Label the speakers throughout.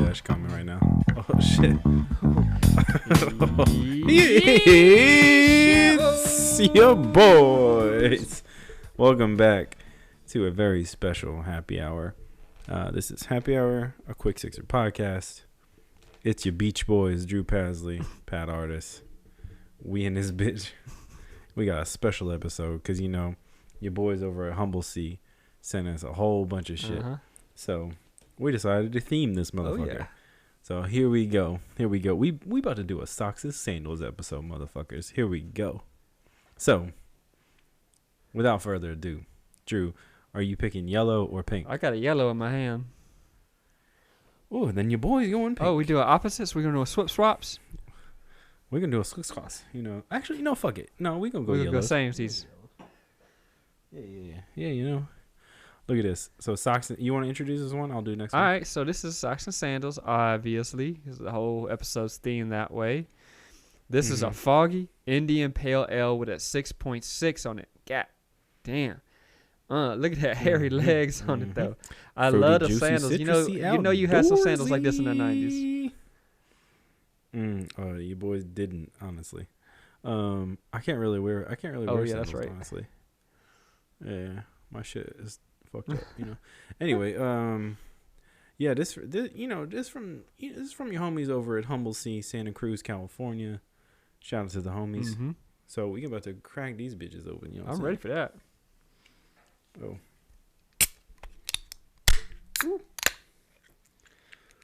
Speaker 1: DoorDash coming right now. Oh shit! It's your boys. Welcome back to a very special happy hour. This is Happy Hour, a quick sixer podcast. It's your Beach Boys, Drew Pasley, Pat Artis. We in this bitch. We got a special episode because your boys over at Humble Sea sent us a whole bunch of shit. So we decided to theme this motherfucker. Oh, yeah. So here we go. We about to do a Socks and Sandals episode, motherfuckers. Here we go. So without further ado, Drew, are you picking yellow or pink?
Speaker 2: I got a yellow in my hand.
Speaker 1: Oh, then your boy's going pink.
Speaker 2: Oh, we do opposites? We're going to do a swip swaps?
Speaker 1: We're going to do a swip swaps. Actually, fuck it. No, we're going to go yellow.
Speaker 2: We're going to go samesies.
Speaker 1: Yeah, Look at this. So socks. You want to introduce this one? I'll do next one.
Speaker 2: All right. So this is Socks and Sandals, obviously, because the whole episode's themed that way. This is a foggy Indian Pale Ale with a 6.6 on it. God damn. Look at that hairy legs on it, though. I love the sandals. You know you had some sandals like this in the 90s.
Speaker 1: You boys didn't, honestly. I can't really wear sandals, that's right. Honestly. Yeah, my shit is fucked up, Anyway, this from your homies over at Humble Sea, Santa Cruz, California. Shout out to the homies. Mm-hmm. So we about to crack these bitches open.
Speaker 2: I'm ready for that.
Speaker 1: Oh. Ooh.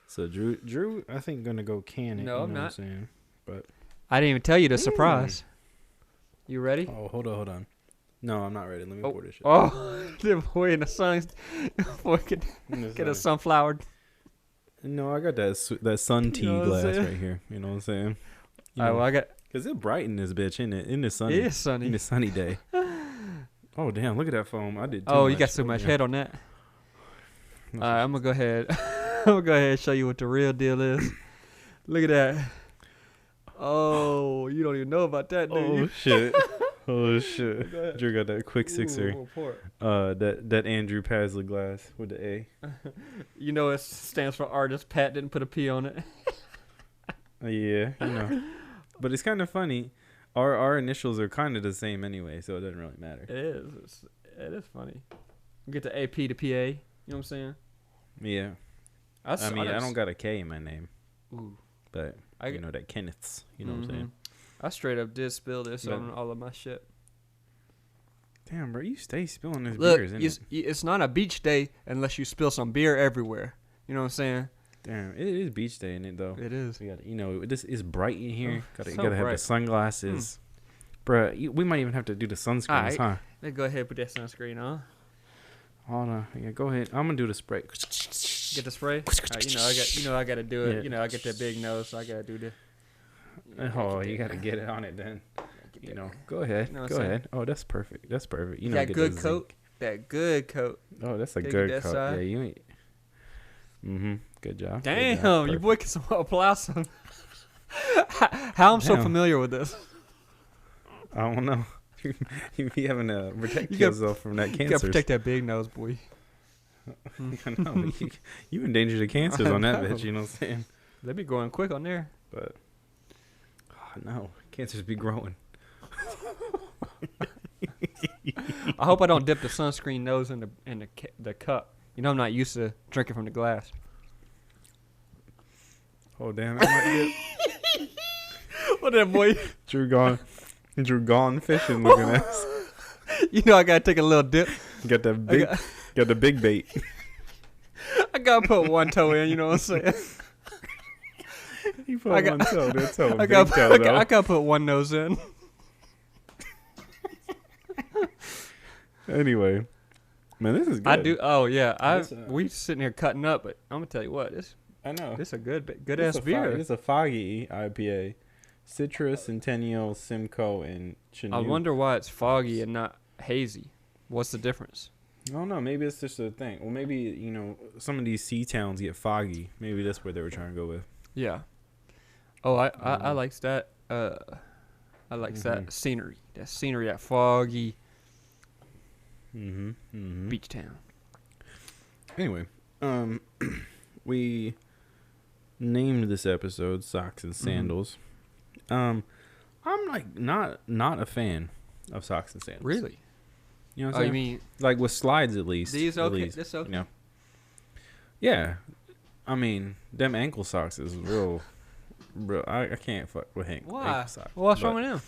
Speaker 1: So Drew, I think gonna go can it.
Speaker 2: No, I'm not.
Speaker 1: What I'm saying? But
Speaker 2: I didn't even tell you the surprise. You ready?
Speaker 1: Oh, hold on. No, I'm not ready. Let me pour this shit.
Speaker 2: Oh, the boy in the sun. Boy, get a sunflower.
Speaker 1: No, I got that sun tea glass right here. You know what I'm saying?
Speaker 2: I got.
Speaker 1: Cause it's bright in this bitch, isn't it? In the sunny.
Speaker 2: It is sunny.
Speaker 1: In the sunny day. Oh damn! Look at that foam. I did.
Speaker 2: You got so much head on that. All right, I'm gonna go ahead. I'm gonna go ahead and show you what the real deal is. Look at that. Oh, you don't even know about that, do you?
Speaker 1: Oh shit! Drew got that quick sixer. That Andrew Pasley glass with the A.
Speaker 2: It stands for artist. Pat didn't put a P on it.
Speaker 1: Yeah, But it's kind of funny. Our initials are kind of the same anyway, so it doesn't really matter.
Speaker 2: It is. It is funny. You get the AP to PA. You know what I'm saying?
Speaker 1: Yeah. I don't got a K in my name.
Speaker 2: Ooh.
Speaker 1: But that Kenneth's. You know what I'm saying?
Speaker 2: I straight up did spill this on all of my shit.
Speaker 1: Damn, bro, you stay spilling this beer, isn't it?
Speaker 2: It's not a beach day unless you spill some beer everywhere. You know what I'm saying?
Speaker 1: Damn, it is beach day in it though.
Speaker 2: It is.
Speaker 1: We got, this is bright in here.
Speaker 2: So
Speaker 1: gotta have the sunglasses, bro. We might even have to do the sunscreens, huh?
Speaker 2: Let's go ahead and put that sunscreen on.
Speaker 1: Hold on, yeah, go ahead. I'm gonna do the spray.
Speaker 2: Get the spray. I gotta do it. Yeah. I get that big nose, so I gotta do this.
Speaker 1: You gotta get it on it then. Go ahead. Go ahead. Oh, that's perfect. That's perfect.
Speaker 2: That good coat. That good coat.
Speaker 1: Oh, that's a good coat. Yeah, you ain't. Good job.
Speaker 2: Damn, your boy can apply some. How I'm so familiar with this?
Speaker 1: I don't know. You be having to protect yourself from that cancer.
Speaker 2: You gotta protect that big nose, boy.
Speaker 1: I know. You endanger the cancers on that bitch. You know what I'm saying?
Speaker 2: They be going quick on there.
Speaker 1: But no, cancers be growing.
Speaker 2: I hope I don't dip the sunscreen nose in the cup. I'm not used to drinking from the glass.
Speaker 1: Oh damn! I might dip.
Speaker 2: What that boy?
Speaker 1: Drew gone fishing looking ass.
Speaker 2: I gotta take a little dip.
Speaker 1: Got the big bait.
Speaker 2: I gotta put one toe in. You know what I'm saying?
Speaker 1: You put one toe. That toe.
Speaker 2: I gotta put one nose in.
Speaker 1: Anyway, man, this is good.
Speaker 2: I do. Oh yeah, we sitting here cutting up, but I'm gonna tell you what.
Speaker 1: I know.
Speaker 2: This is a good ass beer.
Speaker 1: It's a foggy IPA. Citrus, Centennial, Simcoe, and Chinook.
Speaker 2: I wonder why it's foggy and not hazy. What's the difference?
Speaker 1: I don't know. Maybe it's just a thing. Well, maybe, some of these sea towns get foggy. Maybe that's what they were trying to go with.
Speaker 2: Yeah. Oh, I like that. I like that scenery. That scenery, that foggy beach town.
Speaker 1: Anyway, we named this episode "Socks and Sandals." I'm like not a fan of socks and sandals.
Speaker 2: Really?
Speaker 1: You know what I'm saying?
Speaker 2: You mean
Speaker 1: like with slides at least?
Speaker 2: these?
Speaker 1: At
Speaker 2: Okay,
Speaker 1: least,
Speaker 2: this okay.
Speaker 1: You know? Yeah, I mean them ankle socks is real. I can't fuck with
Speaker 2: Why?
Speaker 1: ankle socks.
Speaker 2: Well, what's wrong with them?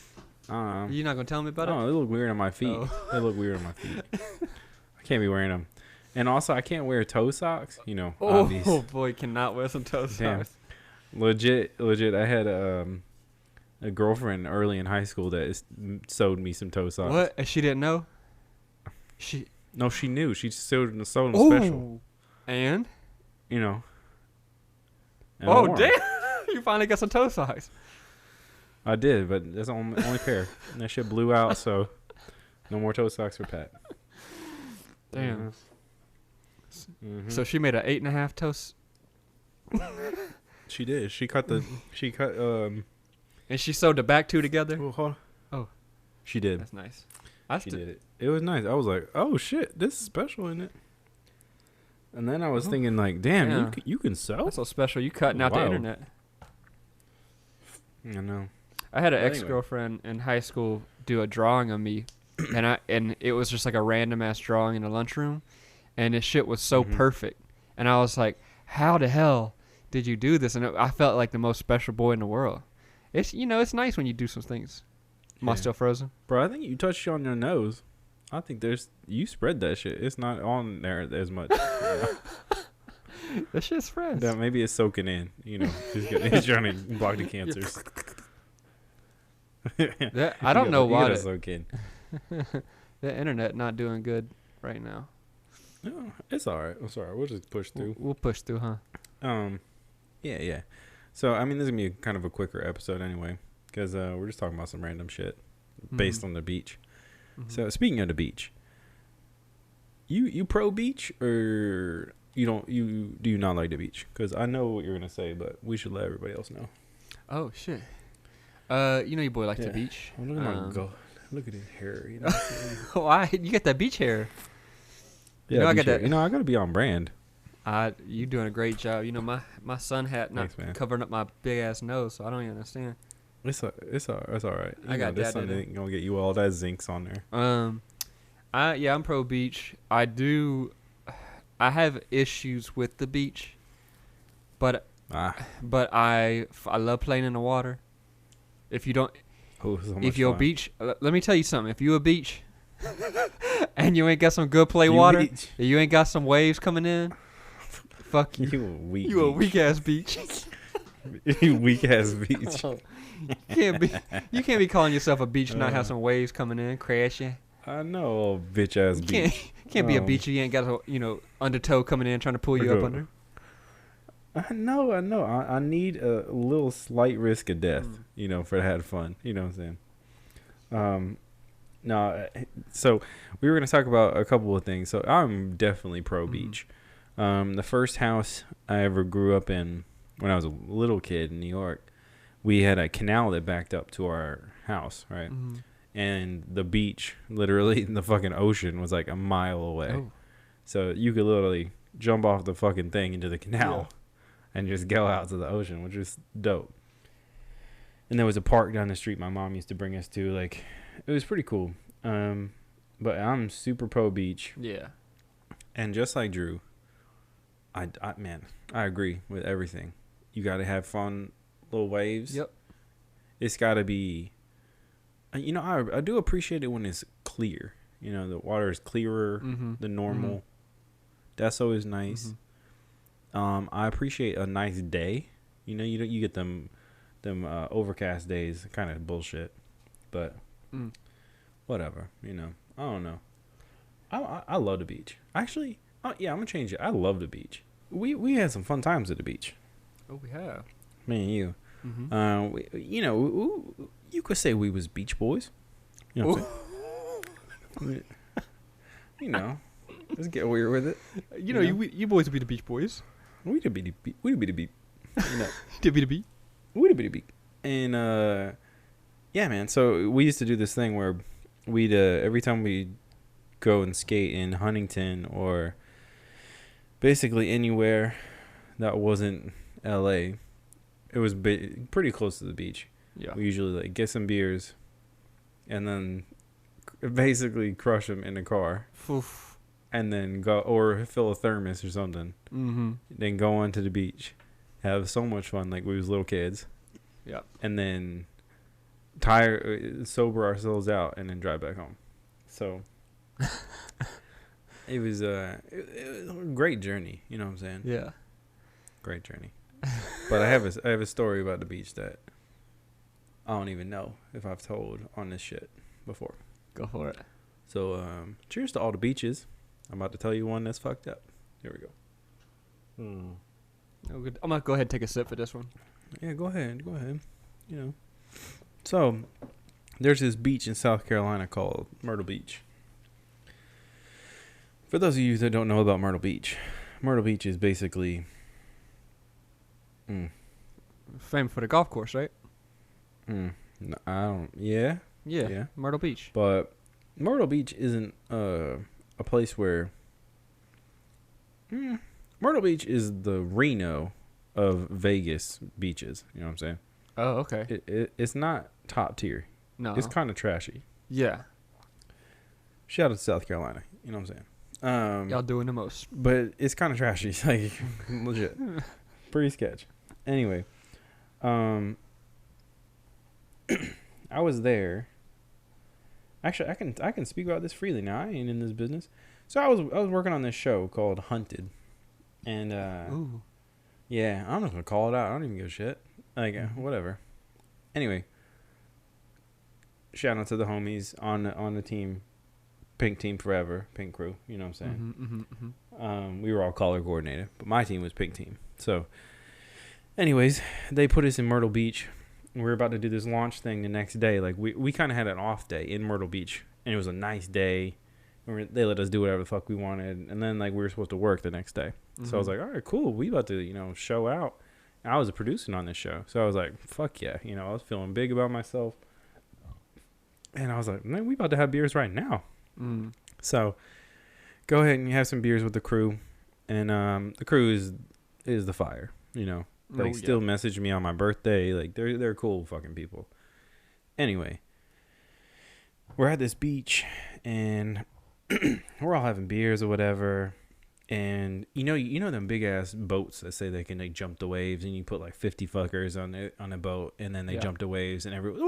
Speaker 1: Uh,
Speaker 2: You're not gonna tell me about it?
Speaker 1: Oh, they look weird on my feet.
Speaker 2: Oh.
Speaker 1: They look weird on my feet. I can't be wearing them. And also, I can't wear toe socks. You know, obvious.
Speaker 2: Oh boy, cannot wear some toe
Speaker 1: Damn.
Speaker 2: socks.
Speaker 1: Legit. I had a girlfriend early in high school that sewed me some toe socks.
Speaker 2: What? And she didn't know?
Speaker 1: No, she knew. She sewed them special.
Speaker 2: And?
Speaker 1: You know. And I wore 'em.
Speaker 2: Damn! You finally got some toe socks.
Speaker 1: I did, but that's the only pair. And that shit blew out, so no more toe socks for Pat.
Speaker 2: Damn.
Speaker 1: Mm-hmm.
Speaker 2: So she made an 8.5 toast.
Speaker 1: She did. She cut.
Speaker 2: And she sewed the back two together.
Speaker 1: Oh, hold on.
Speaker 2: Oh.
Speaker 1: She did.
Speaker 2: That's nice.
Speaker 1: She did it. It was nice. I was like, oh shit, this is special, isn't it? And then I was thinking like, damn, you can sew.
Speaker 2: That's so special. You cutting out the
Speaker 1: Wow.
Speaker 2: internet.
Speaker 1: I know.
Speaker 2: I had an
Speaker 1: But anyway.
Speaker 2: ex-girlfriend in high school do a drawing of me, and it was just like a random ass drawing in the lunchroom, and this shit was so perfect, and I was like, how the hell did you do this? And I felt like the most special boy in the world. It's it's nice when you do some things. Am I
Speaker 1: Yeah.
Speaker 2: still frozen?
Speaker 1: Bro, I think you touched on your nose. I think you spread that shit. It's not on there as much.
Speaker 2: That shit's fresh.
Speaker 1: That maybe it's soaking in. You know, he's trying to block the cancers.
Speaker 2: I don't know why
Speaker 1: It's soak in.
Speaker 2: the internet not doing good right now.
Speaker 1: No, it's all right. It's all right. We'll just push through.
Speaker 2: We'll push through, huh?
Speaker 1: Yeah. So I mean, this is gonna be kind of a quicker episode anyway, because we're just talking about some random shit based on the beach. So speaking of the beach, you pro beach or you don't? Do you not like the beach? Because I know what you're gonna say, but we should let everybody else know.
Speaker 2: Oh shit. Your boy likes the beach.
Speaker 1: Oh, look at my God. Look at his hair. You know
Speaker 2: Why? You got that beach hair.
Speaker 1: yeah,
Speaker 2: I got that.
Speaker 1: I gotta be on brand.
Speaker 2: You doing a great job. My sun hat not
Speaker 1: Thanks,
Speaker 2: covering up my big ass nose, so I don't even understand.
Speaker 1: It's all right.
Speaker 2: I got
Speaker 1: this
Speaker 2: that.
Speaker 1: sun ain't gonna get you all that zincs on there.
Speaker 2: I'm pro beach. I have issues with the beach, but I love playing in the water. If you don't, if you're a beach, let me tell you something. If you a beach, and you ain't got some good play water,
Speaker 1: beach.
Speaker 2: you ain't got some waves coming in, fuck you.
Speaker 1: You
Speaker 2: a weak ass beach.
Speaker 1: You weak ass beach.
Speaker 2: You can't be calling yourself a beach and not have some waves coming in, crashing.
Speaker 1: I know, bitch ass beach.
Speaker 2: Can't be a beach. You ain't got a undertow coming in trying to pull you up under.
Speaker 1: I know. I need a little slight risk of death, for to have fun. You know what I'm saying? No. So we were gonna talk about a couple of things. So I'm definitely pro beach. The first house I ever grew up in when I was a little kid in New York, we had a canal that backed up to our house, right? And the beach, literally, the fucking ocean was like a mile away.
Speaker 2: Oh.
Speaker 1: So you could literally jump off the fucking thing into the canal and just go out to the ocean, which was dope. And there was a park down the street my mom used to bring us to. Like, it was pretty cool. But I'm super pro beach.
Speaker 2: Yeah.
Speaker 1: And just like Drew, I agree with everything. You got to have fun, little waves.
Speaker 2: Yep.
Speaker 1: It's got to be, I do appreciate it when it's clear. The water is clearer than normal. That's always nice. I appreciate a nice day. You get them overcast days, kind of bullshit. But whatever, I don't know. I love the beach. Actually, I'm gonna change it. I love the beach. We had some fun times at the beach.
Speaker 2: Oh, we have.
Speaker 1: Me and you. You could say we was beach boys. You know what I'm saying? Let's get weird with it.
Speaker 2: You boys would be the beach boys.
Speaker 1: We the beach.
Speaker 2: To be the beach.
Speaker 1: We the beach. And yeah, man. So we used to do this thing where we'd every time we go and skate in Huntington or basically anywhere that wasn't LA, it was pretty close to the beach.
Speaker 2: Yeah.
Speaker 1: We usually like get some beers, and then basically crush them in the car,
Speaker 2: Oof.
Speaker 1: and then go or fill a thermos or something.
Speaker 2: Mm-hmm.
Speaker 1: Then go onto the beach, have so much fun like we was little kids.
Speaker 2: Yeah.
Speaker 1: And then sober ourselves out, and then drive back home. So it was a great journey. You know what I'm saying?
Speaker 2: Yeah.
Speaker 1: Great journey. But I have a story about the beach that I don't even know if I've told on this shit before.
Speaker 2: Go for it.
Speaker 1: So cheers to all the beaches. I'm about to tell you one that's fucked up. Here we go.
Speaker 2: Oh, good. I'm gonna go ahead and take a sip for this one.
Speaker 1: Yeah, go ahead. You know. So there's this beach in South Carolina called Myrtle Beach. For those of you that don't know about Myrtle Beach is basically
Speaker 2: Famous for the golf course, right?
Speaker 1: no, I don't. Yeah.
Speaker 2: Yeah. Myrtle Beach.
Speaker 1: But Myrtle Beach isn't a place where. Myrtle Beach is the Reno of Vegas beaches. You know what I'm saying?
Speaker 2: Oh, okay.
Speaker 1: It's not top tier.
Speaker 2: No.
Speaker 1: It's kind of trashy.
Speaker 2: Yeah.
Speaker 1: Shout out to South Carolina. You know what I'm saying?
Speaker 2: Y'all doing the most.
Speaker 1: But it's kind of trashy. Like, legit. Pretty sketch. Anyway. I was there. Actually, I can speak about this freely now. I ain't in this business. So I was working on this show called Hunted. And,
Speaker 2: Ooh.
Speaker 1: yeah, I'm not going to call it out. I don't even give a shit. Like, whatever. Anyway. Shout out to the homies on the team. Pink team forever. Pink crew. You know what I'm saying? We were all color coordinated. But my team was pink team. So, anyways, they put us in Myrtle Beach. We were about to do this launch thing the next day. Like, we kind of had an off day in Myrtle Beach. And it was a nice day. They let us do whatever the fuck we wanted. And then, like, we were supposed to work the next day. So I was like, all right, cool. We about to, show out. And I was producing on this show. So I was like, fuck yeah. I was feeling big about myself. And I was like, man, we about to have beers right now. So go ahead and have some beers with the crew. And the crew is the fire, still message me on my birthday. Like, they're cool fucking people. Anyway, we're at this beach, and we're all having beers or whatever. And you know them big ass boats that say they can like jump the waves, and you put like 50 fuckers on a boat, and then they jump the waves, and everyone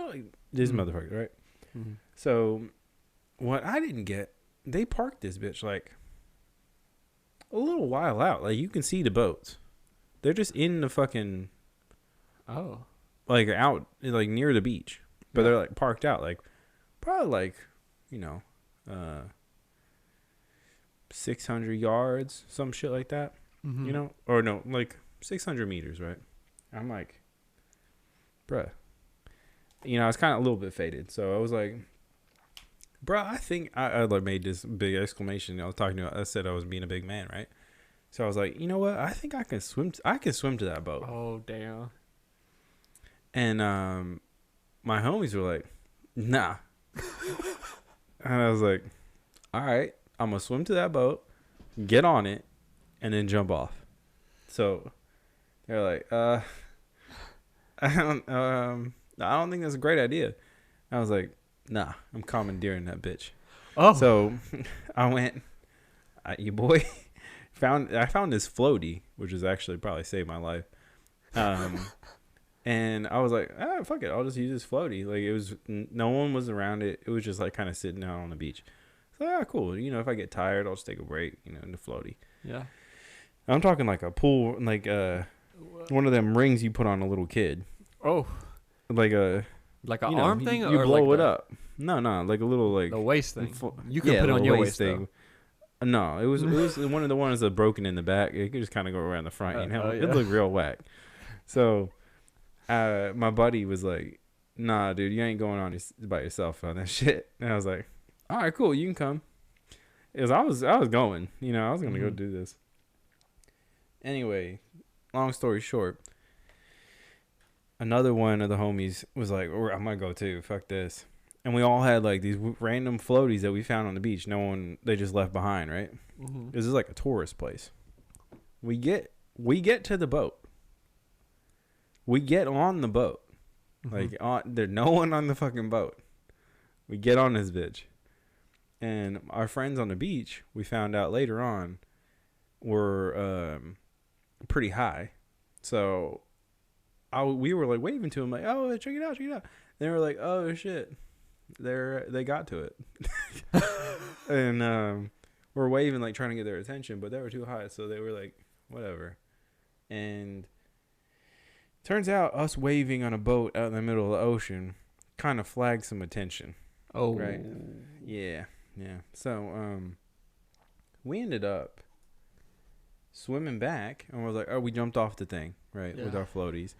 Speaker 1: like, this motherfucker, right? So what I didn't get, they parked this bitch like a little while out. Like, you can see the boats. They're just in the fucking like out like near the beach, but they're like parked out, like probably like 600 yards, some shit like that. Or no, like 600 meters, right? I'm like, bruh. I was kind of a little bit faded, so I was like, bruh, I think I like made this big exclamation. I said I was being a big man, right? So I was like, you know what? I think I can swim. I can swim to that boat.
Speaker 2: Oh, damn.
Speaker 1: And my homies were like, nah. And I was like, all right, I'm gonna swim to that boat, get on it, and then jump off. So they're like, I don't think that's a great idea. I was like, nah, I'm commandeering that bitch. Oh. So I went, you boy, I found this floaty, which has actually probably saved my life. And I was like, fuck it, I'll just use this floaty. Like, it was, no one was around it. It was just like kind of sitting out on the beach. So cool. If I get tired, I'll just take a break, in the floaty. Yeah. I'm talking like a pool, like one of them rings you put on a little kid. Oh. Like an
Speaker 2: arm thing?
Speaker 1: You blow it up. No, like a little like
Speaker 2: the waist thing. You can put it on your waist thing.
Speaker 1: No, it was one of the ones that broken in the back. It could just kind of go around the front. It looked real whack. So, my buddy was like, "Nah, dude, you ain't going on by yourself on that shit." And I was like, "All right, cool, you can come." I was going. I was gonna go do this. Anyway, long story short, another one of the homies was like, I'm gonna go too. Fuck this. And we all had like these random floaties that we found on the beach. They just left behind, right? This is like a tourist place. We get to the boat. We get on the boat.
Speaker 2: Mm-hmm.
Speaker 1: There's no one on the fucking boat. We get on this bitch. And our friends on the beach, we found out later on, were pretty high. So we were like waving to them like, oh, check it out, check it out. They were like, oh shit, they got to it. And we're waving like trying to get their attention, but they were too high, so they were like, whatever. And turns out us waving on a boat out in the middle of the ocean kind of flagged some attention.
Speaker 2: Oh,
Speaker 1: right. Yeah. So we ended up swimming back, and was like, oh, we jumped off the thing, right, with our floaties,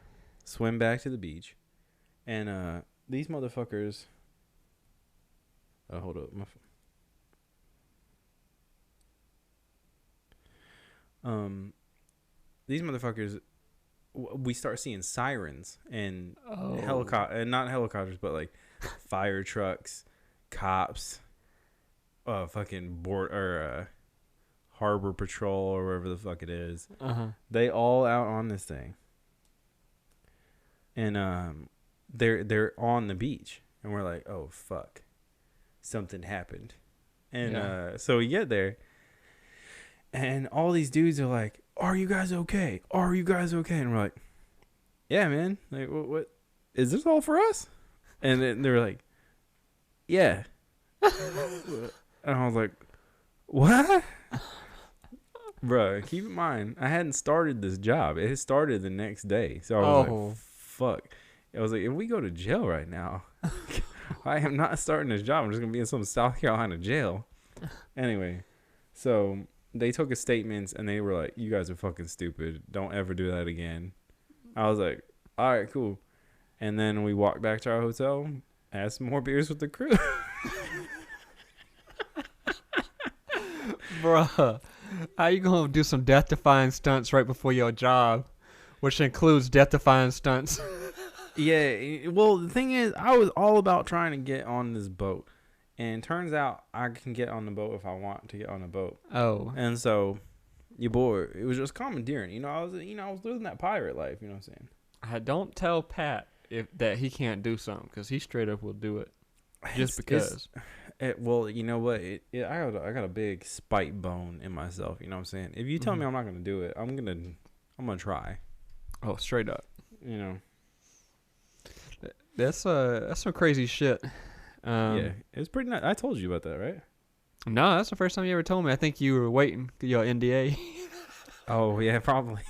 Speaker 1: swim back to the beach, and these motherfuckers. Hold up, these motherfuckers. We start seeing sirens and not helicopters, but like fire trucks, cops, fucking harbor patrol or wherever the fuck it is. They all out on this thing, and they're on the beach, and we're like, oh fuck, something happened, and so we get there, and all these dudes are like, are you guys okay? Are you guys okay? And we're like, yeah, man. Like, what? Is this all for us? And then they were like, yeah. And I was like, what? Bruh, keep in mind, I hadn't started this job. It had started the next day. So I was like, fuck. I was like, if we go to jail right now, I am not starting this job. I'm just going to be in some South Carolina jail. Anyway, so they took a statements and they were like, you guys are fucking stupid. Don't ever do that again. I was like, all right, cool. And then we walked back to our hotel, had some more beers with the crew.
Speaker 2: Bruh, how you gonna do some death-defying stunts right before your job, which includes death-defying stunts?
Speaker 1: Yeah, well, the thing is, I was all about trying to get on this boat. And turns out I can get on the boat if I want to get on the boat.
Speaker 2: Oh.
Speaker 1: And so, your boy, it was just commandeering. I was living that pirate life. You know what I'm saying?
Speaker 2: Don't tell Pat that he can't do something, because he straight up will do it. Just because.
Speaker 1: Well, you know what? I got a big spite bone in myself. You know what I'm saying? If you tell me I'm not gonna do it, I'm gonna try.
Speaker 2: Oh, straight up.
Speaker 1: You know.
Speaker 2: That's some crazy shit.
Speaker 1: Yeah, it's pretty nice. I told you about that, right?
Speaker 2: No, that's the first time you ever told me. I think you were waiting your NDA.
Speaker 1: Oh yeah, probably.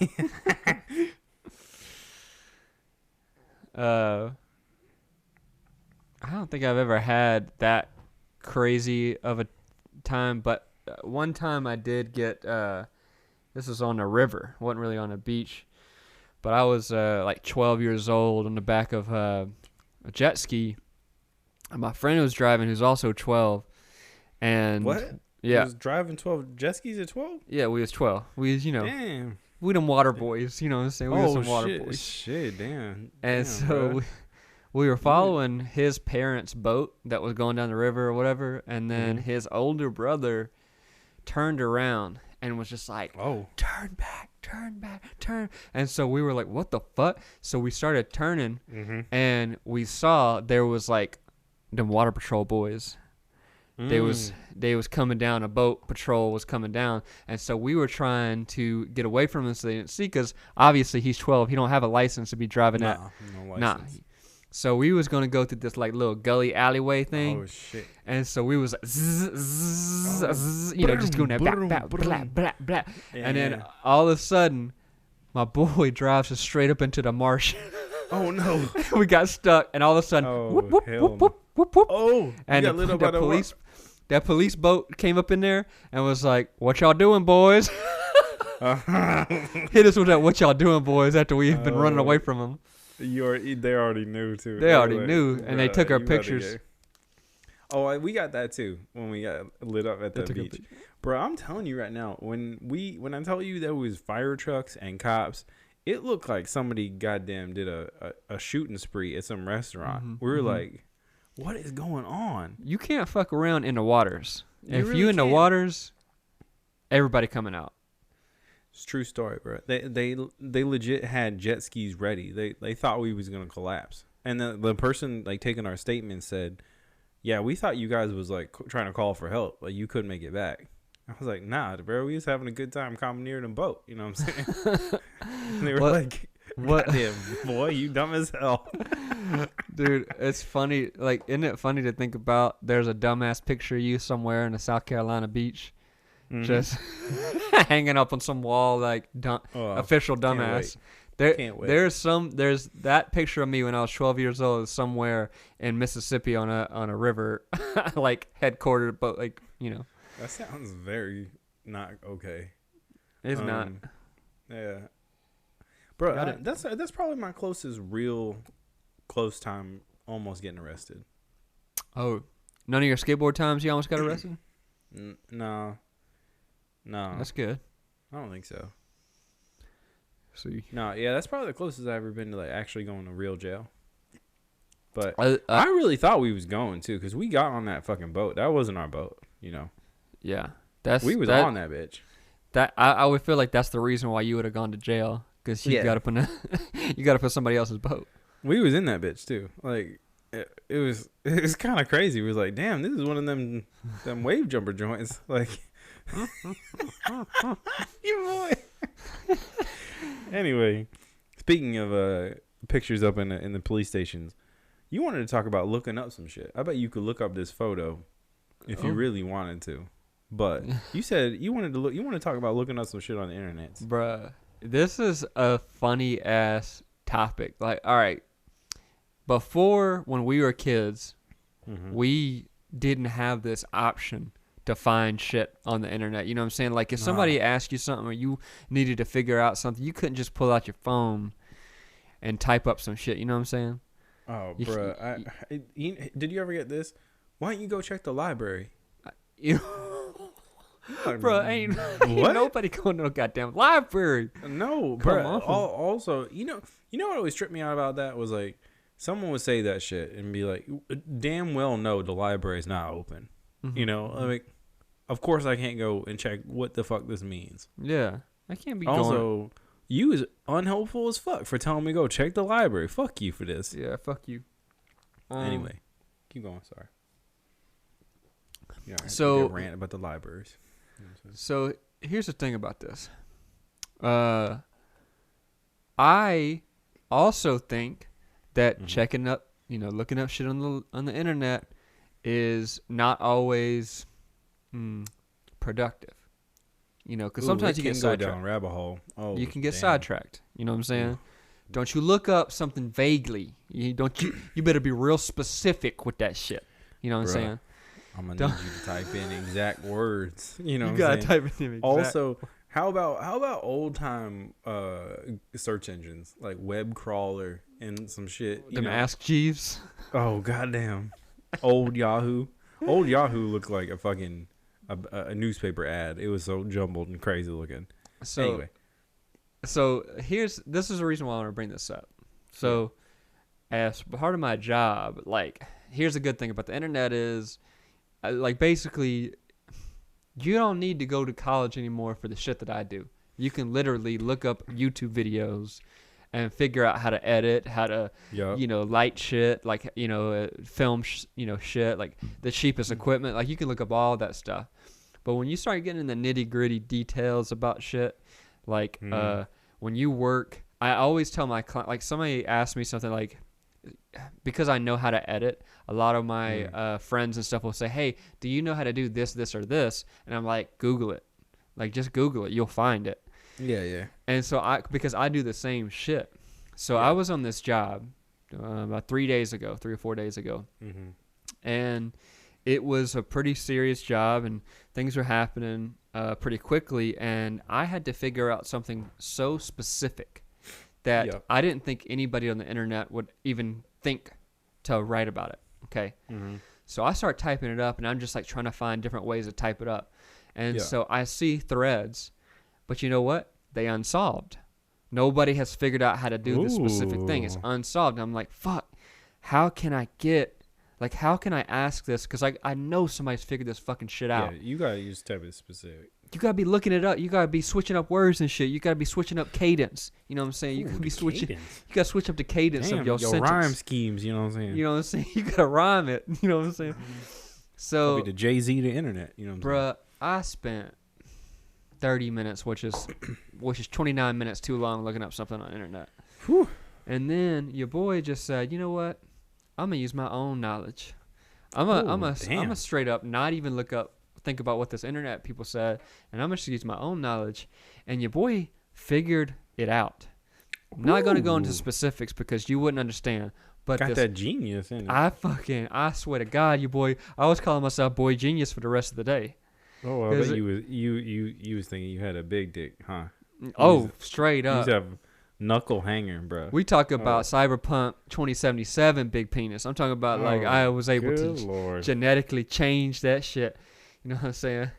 Speaker 2: I don't think I've ever had that crazy of a time, but one time I did get. This was on a river. It wasn't really on a beach, but I was like 12 years old on the back of a jet ski. And my friend was driving, who's also 12, and
Speaker 1: what?
Speaker 2: Yeah,
Speaker 1: he was driving 12 jet skis at 12.
Speaker 2: Yeah, we was 12. We was,
Speaker 1: damn,
Speaker 2: we them water boys. You know what I'm saying? We was some water boys.
Speaker 1: Shit, damn.
Speaker 2: And so we were following his parents' boat that was going down the river or whatever, and then his older brother turned around and was just like, "Oh, turn back, turn!" And so we were like, "What the fuck?" So we started turning, and we saw there was like them water patrol boys. They was coming down. A boat patrol was coming down, and so we were trying to get away from him so they didn't see. Because obviously he's 12, he don't have a license to be driving that.
Speaker 1: No license.
Speaker 2: So we was gonna go through this like little gully alleyway thing.
Speaker 1: Oh shit!
Speaker 2: And so we was like, just doing that, blah, blah, blah. And then all of a sudden, my boy drives us straight up into the marsh.
Speaker 1: Oh no!
Speaker 2: We got stuck, and all of a sudden, whoop, whoop, whoop, whoop, whoop, whoop.
Speaker 1: Oh!
Speaker 2: And that police boat came up in there and was like, "What y'all doing, boys?" Hit us with that, "What y'all doing, boys?" After we've been running away from them.
Speaker 1: They already knew too.
Speaker 2: They already knew, and they took our pictures.
Speaker 1: Oh, we got that too when we got lit up at the beach, bro. I'm telling you right now, when I tell you there was fire trucks and cops, it looked like somebody goddamn did a shooting spree at some restaurant. We were like, what is going on?
Speaker 2: You can't fuck around in the waters. If
Speaker 1: really
Speaker 2: you in
Speaker 1: can't.
Speaker 2: The waters, everybody coming out.
Speaker 1: It's a true story, bro. They legit had jet skis ready. They thought we was gonna collapse, and the person like taking our statement said, "Yeah, we thought you guys was like trying to call for help, like you couldn't make it back." I was like, "Nah, bro, we was having a good time commandeering a boat." You know what I'm saying? And they were like, "Goddamn, boy, you dumb as hell."
Speaker 2: Dude, it's funny. Like, isn't it funny to think about? There's a dumbass picture of you somewhere in a South Carolina beach, just hanging up on some wall, like official dumbass. There's that picture of me when I was 12 years old somewhere in Mississippi on a river, like headquartered, but like
Speaker 1: That sounds very not okay.
Speaker 2: It's not.
Speaker 1: Yeah, bro. That's probably my closest real close time almost getting arrested.
Speaker 2: Oh, none of your skateboard times you almost got arrested?
Speaker 1: No.
Speaker 2: That's good.
Speaker 1: I don't think so.
Speaker 2: See.
Speaker 1: No, yeah, that's probably the closest I've ever been to like actually going to real jail. But I really thought we was going too, because we got on that fucking boat. That wasn't our boat,
Speaker 2: Yeah,
Speaker 1: we was on that bitch.
Speaker 2: That I would feel like that's the reason why you would have gone to jail, because you got up in you got up in somebody else's boat.
Speaker 1: We was in that bitch too. Like it was kind of crazy. We was like, damn, this is one of them wave jumper joints. Like, you boy. Anyway, speaking of pictures up in the police stations, you wanted to talk about looking up some shit. I bet you could look up this photo if you really wanted to. But you said you want to talk about looking up some shit on the internet.
Speaker 2: Bruh, this is a funny ass topic. Like, all right, before when we were kids, we didn't have this option to find shit on the internet. You know what I'm saying? Like, if somebody asked you something or you needed to figure out something, you couldn't just pull out your phone and type up some shit. You know what I'm saying?
Speaker 1: Oh, bro. Did you ever get this? Why don't you go check the library?
Speaker 2: Bro, ain't nobody going to no goddamn library.
Speaker 1: No, bro. Also, you know what always tripped me out about that was like, someone would say that shit and be like, damn well no, the library is not open. Like, of course I can't go and check what the fuck this means.
Speaker 2: Yeah, I can't be
Speaker 1: also, you is unhelpful as fuck for telling me go check the library. Fuck you for this.
Speaker 2: Yeah, fuck you.
Speaker 1: Anyway, keep going. Sorry. Yeah.
Speaker 2: So
Speaker 1: rant about the libraries.
Speaker 2: So here's the thing about this. I also think that checking up, looking up shit on the internet is not always productive. Because sometimes you get sidetracked.
Speaker 1: Down a rabbit hole. Oh,
Speaker 2: you can get sidetracked. You know what I'm saying? Ooh. Don't you look up something vaguely. You better be real specific with that shit. You know what I'm saying?
Speaker 1: I'm gonna need you to type in exact words. You know,
Speaker 2: you gotta type in exact.
Speaker 1: Also, how about old time search engines like Web Crawler and some shit?
Speaker 2: Them Ask Jeeves.
Speaker 1: Oh goddamn! Old Yahoo. Old Yahoo looked like a fucking a newspaper ad. It was so jumbled and crazy looking.
Speaker 2: So
Speaker 1: anyway,
Speaker 2: this is the reason why I want to bring this up. So, as part of my job, like, here's a good thing about the internet is. Like, basically, you don't need to go to college anymore for the shit that I do. You can literally look up YouTube videos and figure out how to edit, how to, light shit, like, film, shit, like the cheapest equipment. Like, you can look up all that stuff. But when you start getting in the nitty-gritty details about shit, like, when you work, I always tell my client, like, somebody asked me something like, because I know how to edit, a lot of my friends and stuff will say, hey, do you know how to do this, or this? And I'm like, Google it. Like, just Google it. You'll find it.
Speaker 1: Yeah.
Speaker 2: And so because I do the same shit. So I was on this job about 3 or 4 days ago. And it was a pretty serious job, and things were happening pretty quickly. And I had to figure out something so specific that I didn't think anybody on the internet would even think to write about it. Okay. So I start typing it up, and I'm just like trying to find different ways to type it up. And so I see threads, but you know what? They unsolved. Nobody has figured out how to do this specific thing. It's unsolved. And I'm like, fuck, how can I ask this? Because I know somebody's figured this fucking shit out.
Speaker 1: Yeah, you got to use type of specific.
Speaker 2: You gotta be looking it up. You gotta be switching up words and shit. You gotta be switching up cadence. You know what I'm saying? You gotta be switching.
Speaker 1: Cadence.
Speaker 2: You gotta switch up the cadence of your sentence.
Speaker 1: rhyme schemes. You know what I'm saying?
Speaker 2: You know what I'm saying? You gotta rhyme it. You know what I'm saying? So,
Speaker 1: the Jay-Z to internet. You know what I'm saying?
Speaker 2: bruh, I spent 30 minutes, which is 29 minutes too long, looking up something on the internet.
Speaker 1: Whew.
Speaker 2: And then your boy just said, you know what? I'm gonna use my own knowledge. I'm a straight up not even think about what this internet people said, and I'm just use my own knowledge. And your boy figured it out. I'm not gonna go into specifics because you wouldn't understand. But
Speaker 1: got that genius in it.
Speaker 2: I swear to God, you boy, I was calling myself boy genius for the rest of the day.
Speaker 1: Oh, I bet you was thinking you had a big dick, huh?
Speaker 2: Straight up.
Speaker 1: You have knuckle hanger, bro.
Speaker 2: We talk about Cyberpunk 2077 big penis. I'm talking about like I was able to genetically change that shit. You know what I'm saying?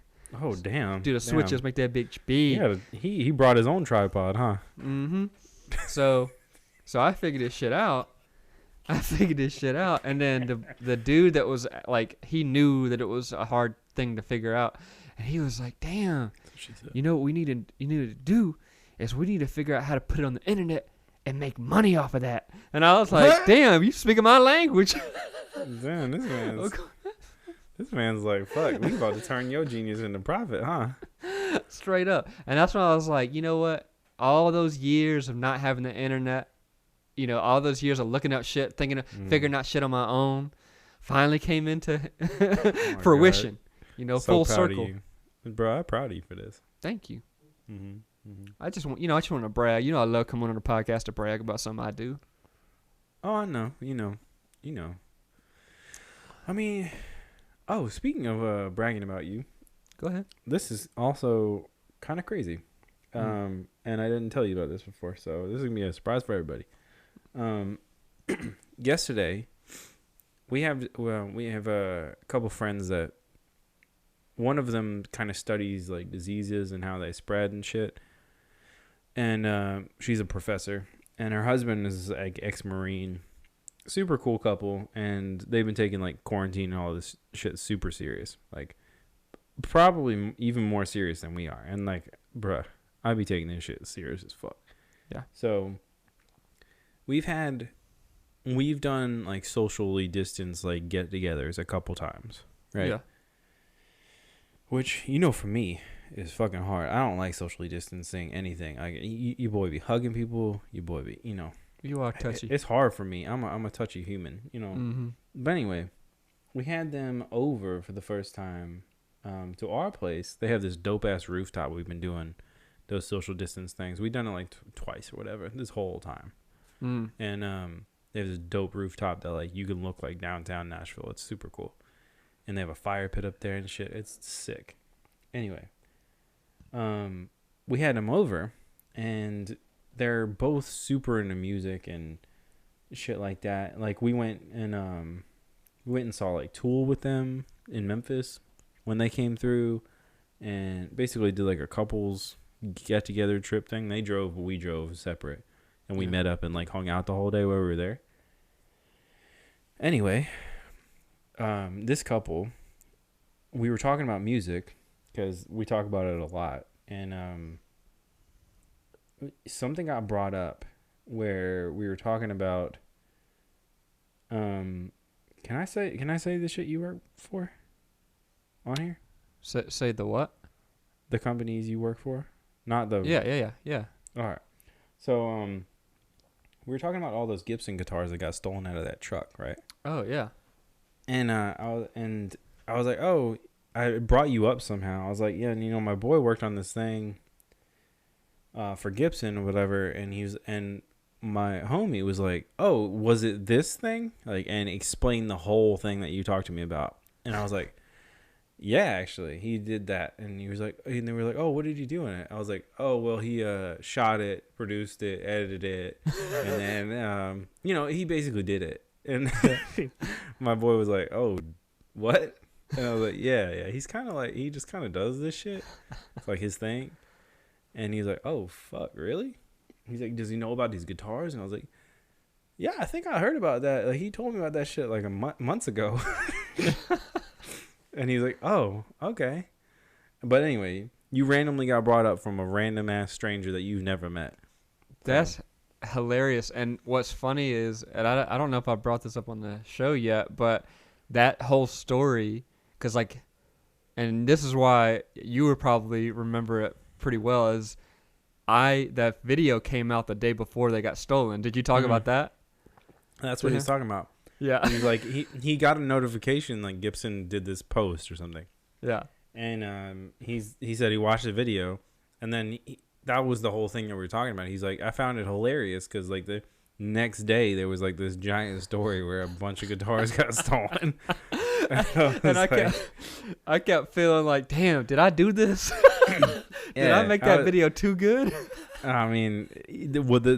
Speaker 1: Oh damn!
Speaker 2: Do the switches, make that bitch big.
Speaker 1: Yeah, he brought his own tripod, huh?
Speaker 2: Mm-hmm. So I figured this shit out. And then the dude that was like, he knew that it was a hard thing to figure out, and he was like, "Damn, you know what you need to do is we need to figure out how to put it on the internet and make money off of that." And I was like, "Damn, you speaking my language."
Speaker 1: Damn, this man's like, "Fuck, we about to turn your genius into profit, huh?"
Speaker 2: Straight up. And that's when I was like, you know what? All those years of not having the internet, you know, all those years of looking up shit, figuring out shit on my own, finally came into fruition. God. You know, so full circle.
Speaker 1: Of you. Bro, I'm proud of you for this.
Speaker 2: Thank you.
Speaker 1: Mm-hmm. Mm-hmm.
Speaker 2: I just want to brag. You know, I love coming on the podcast to brag about something I do.
Speaker 1: Oh, I know. You know. I mean, speaking of bragging about you.
Speaker 2: Go ahead.
Speaker 1: This is also kind of crazy. And I didn't tell you about this before, so this is going to be a surprise for everybody. Yesterday, we have a couple friends that one of them kind of studies like diseases and how they spread and shit. And she's a professor, and her husband is like ex-Marine, super cool couple, and they've been taking like quarantine and all this shit super serious, like probably even more serious than we are. And like, bruh, I'd be taking this shit serious as fuck.
Speaker 2: Yeah.
Speaker 1: So we've done like socially distanced like get-togethers a couple times, right?
Speaker 2: Yeah.
Speaker 1: Which, you know, for me is fucking hard. I don't like socially distancing anything. Like you boy be hugging people. You boy be, you know.
Speaker 2: You are touchy.
Speaker 1: It's hard for me. I'm a touchy human, you know.
Speaker 2: Mm-hmm.
Speaker 1: But anyway, we had them over for the first time to our place. They have this dope ass rooftop. We've been doing those social distance things. We've done it like twice or whatever this whole time. And they have this dope rooftop that like you can look like downtown Nashville. It's super cool. And they have a fire pit up there and shit. It's sick. Anyway, we had them over, and they're both super into music and shit like that. Like we went and saw like Tool with them in Memphis when they came through, and basically did like a couples get together trip thing. They drove, but we drove separate, and we met up and like hung out the whole day while we were there. Anyway, this couple, we were talking about music because we talk about it a lot, and something got brought up where we were talking about can I say the shit you work for on here?
Speaker 2: Say the what?
Speaker 1: The companies you work for? Not the
Speaker 2: Yeah.
Speaker 1: All right. So we were talking about all those Gibson guitars that got stolen out of that truck, right?
Speaker 2: Oh yeah.
Speaker 1: And I was like, oh, I brought you up somehow. I was like, yeah, and you know, my boy worked on this thing for Gibson or whatever, and my homie was like, oh, was it this thing? Like, and explained the whole thing that you talked to me about. And I was like, yeah, actually, he did that. And he was like, and they were like, oh, what did you do in it? I was like, oh, well, he shot it, produced it, edited it, and then you know, he basically did it. And my boy was like, oh, what? And I was like, yeah. He's kind of like, he just kind of does this shit. It's like his thing. And he's like, oh, fuck, really? He's like, does he know about these guitars? And I was like, yeah, I think I heard about that. Like, he told me about that shit like months ago. And he's like, oh, okay. But anyway, You randomly got brought up from a random ass stranger that you've never met.
Speaker 2: That's hilarious. And what's funny is, and I don't know if I brought this up on the show yet, but that whole story, because like, and this is why you would probably remember it pretty well, is that video came out the day before they got stolen. Did you talk about that?
Speaker 1: That's what he's talking about.
Speaker 2: Yeah.
Speaker 1: He's like, he got a notification like Gibson did this post or something.
Speaker 2: Yeah.
Speaker 1: And he said he watched the video, and then that was the whole thing that we were talking about. He's like, I found it hilarious because like the next day there was like this giant story where a bunch of guitars got stolen.
Speaker 2: I kept feeling like, damn, did I do this? Did I make that video too good?
Speaker 1: I mean,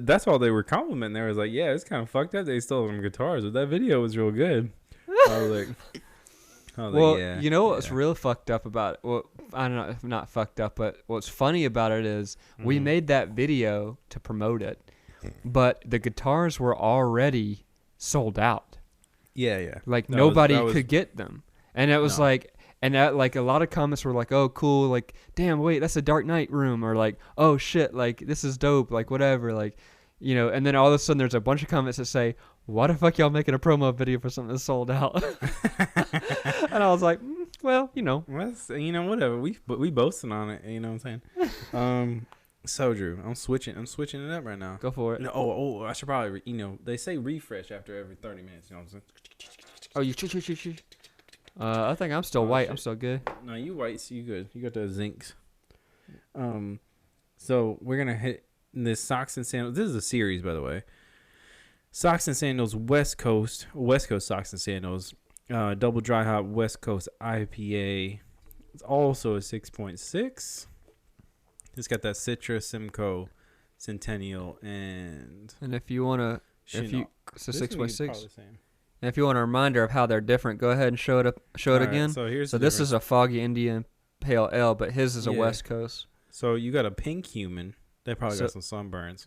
Speaker 1: that's all they were complimenting. They was like, yeah, it's kind of fucked up they stole some guitars, but that video was real good. I was like, yeah,
Speaker 2: you know what's real fucked up about it? Well, I don't know, not fucked up, but what's funny about it is we made that video to promote it, but the guitars were already sold out.
Speaker 1: Yeah.
Speaker 2: Like nobody could get them, and it was like, and that, like a lot of comments were like, "Oh, cool!" Like, "Damn, wait, that's a Dark Knight room," or like, "Oh shit, like this is dope," like whatever, like, you know. And then all of a sudden, there's a bunch of comments that say, "Why the fuck y'all making a promo video for something that's sold out?" And I was like, "Well, you know,
Speaker 1: whatever. We boasting on it. You know what I'm saying?" So Drew, I'm switching it up right now.
Speaker 2: Go for it.
Speaker 1: No, I should probably, they say refresh after every 30 minutes. You know what I'm saying?
Speaker 2: Oh, you. I think I'm still white. Shit. I'm still good.
Speaker 1: No, you white, so you good. You got the zincs. So we're gonna hit this Socks and Sandals. This is a series, by the way. Socks and Sandals West Coast Socks and Sandals, double dry hop West Coast IPA. It's also a 6.6. It's got that Citra, Simcoe, Centennial, and
Speaker 2: if you wanna,
Speaker 1: Chinook.
Speaker 2: It's a 6.6. And if you want a reminder of how they're different, go ahead and show it again.
Speaker 1: So
Speaker 2: this is a Foggy Indian Pale Ale, but his is a West Coast.
Speaker 1: So you got a pink human. They probably got some sunburns.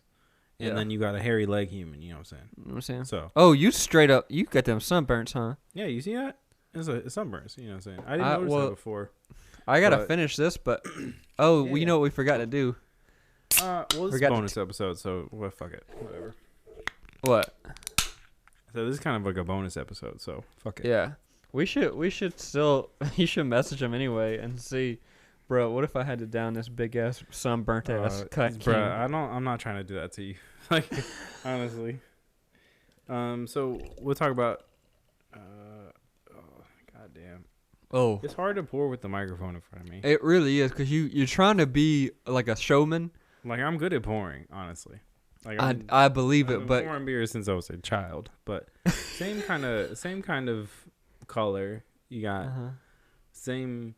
Speaker 1: And then you got a hairy leg human, you know what I'm saying?
Speaker 2: You know what I'm saying?
Speaker 1: So.
Speaker 2: Oh, you straight up, you got them sunburns, huh?
Speaker 1: Yeah, you see that? It's sunburns, you know what I'm saying? I didn't notice that before.
Speaker 2: I got to finish this, but... Oh, you know what we forgot to do?
Speaker 1: Well, this is a bonus episode, so fuck it. Whatever.
Speaker 2: What?
Speaker 1: So this is kind of like a bonus episode, so fuck it.
Speaker 2: Yeah. We should still... You should message him anyway and see... Bro, what if I had to down this big-ass sunburnt-ass cut
Speaker 1: bro, I'm not trying to do that to you. Like, honestly. So we'll talk about... goddamn.
Speaker 2: Oh.
Speaker 1: It's hard to pour with the microphone in front of me.
Speaker 2: It really is, because you're trying to be like a showman.
Speaker 1: Like, I'm good at pouring, honestly. Like,
Speaker 2: I believe it,
Speaker 1: I've
Speaker 2: but...
Speaker 1: been pouring beer since I was a child, but same kind of color. You got same...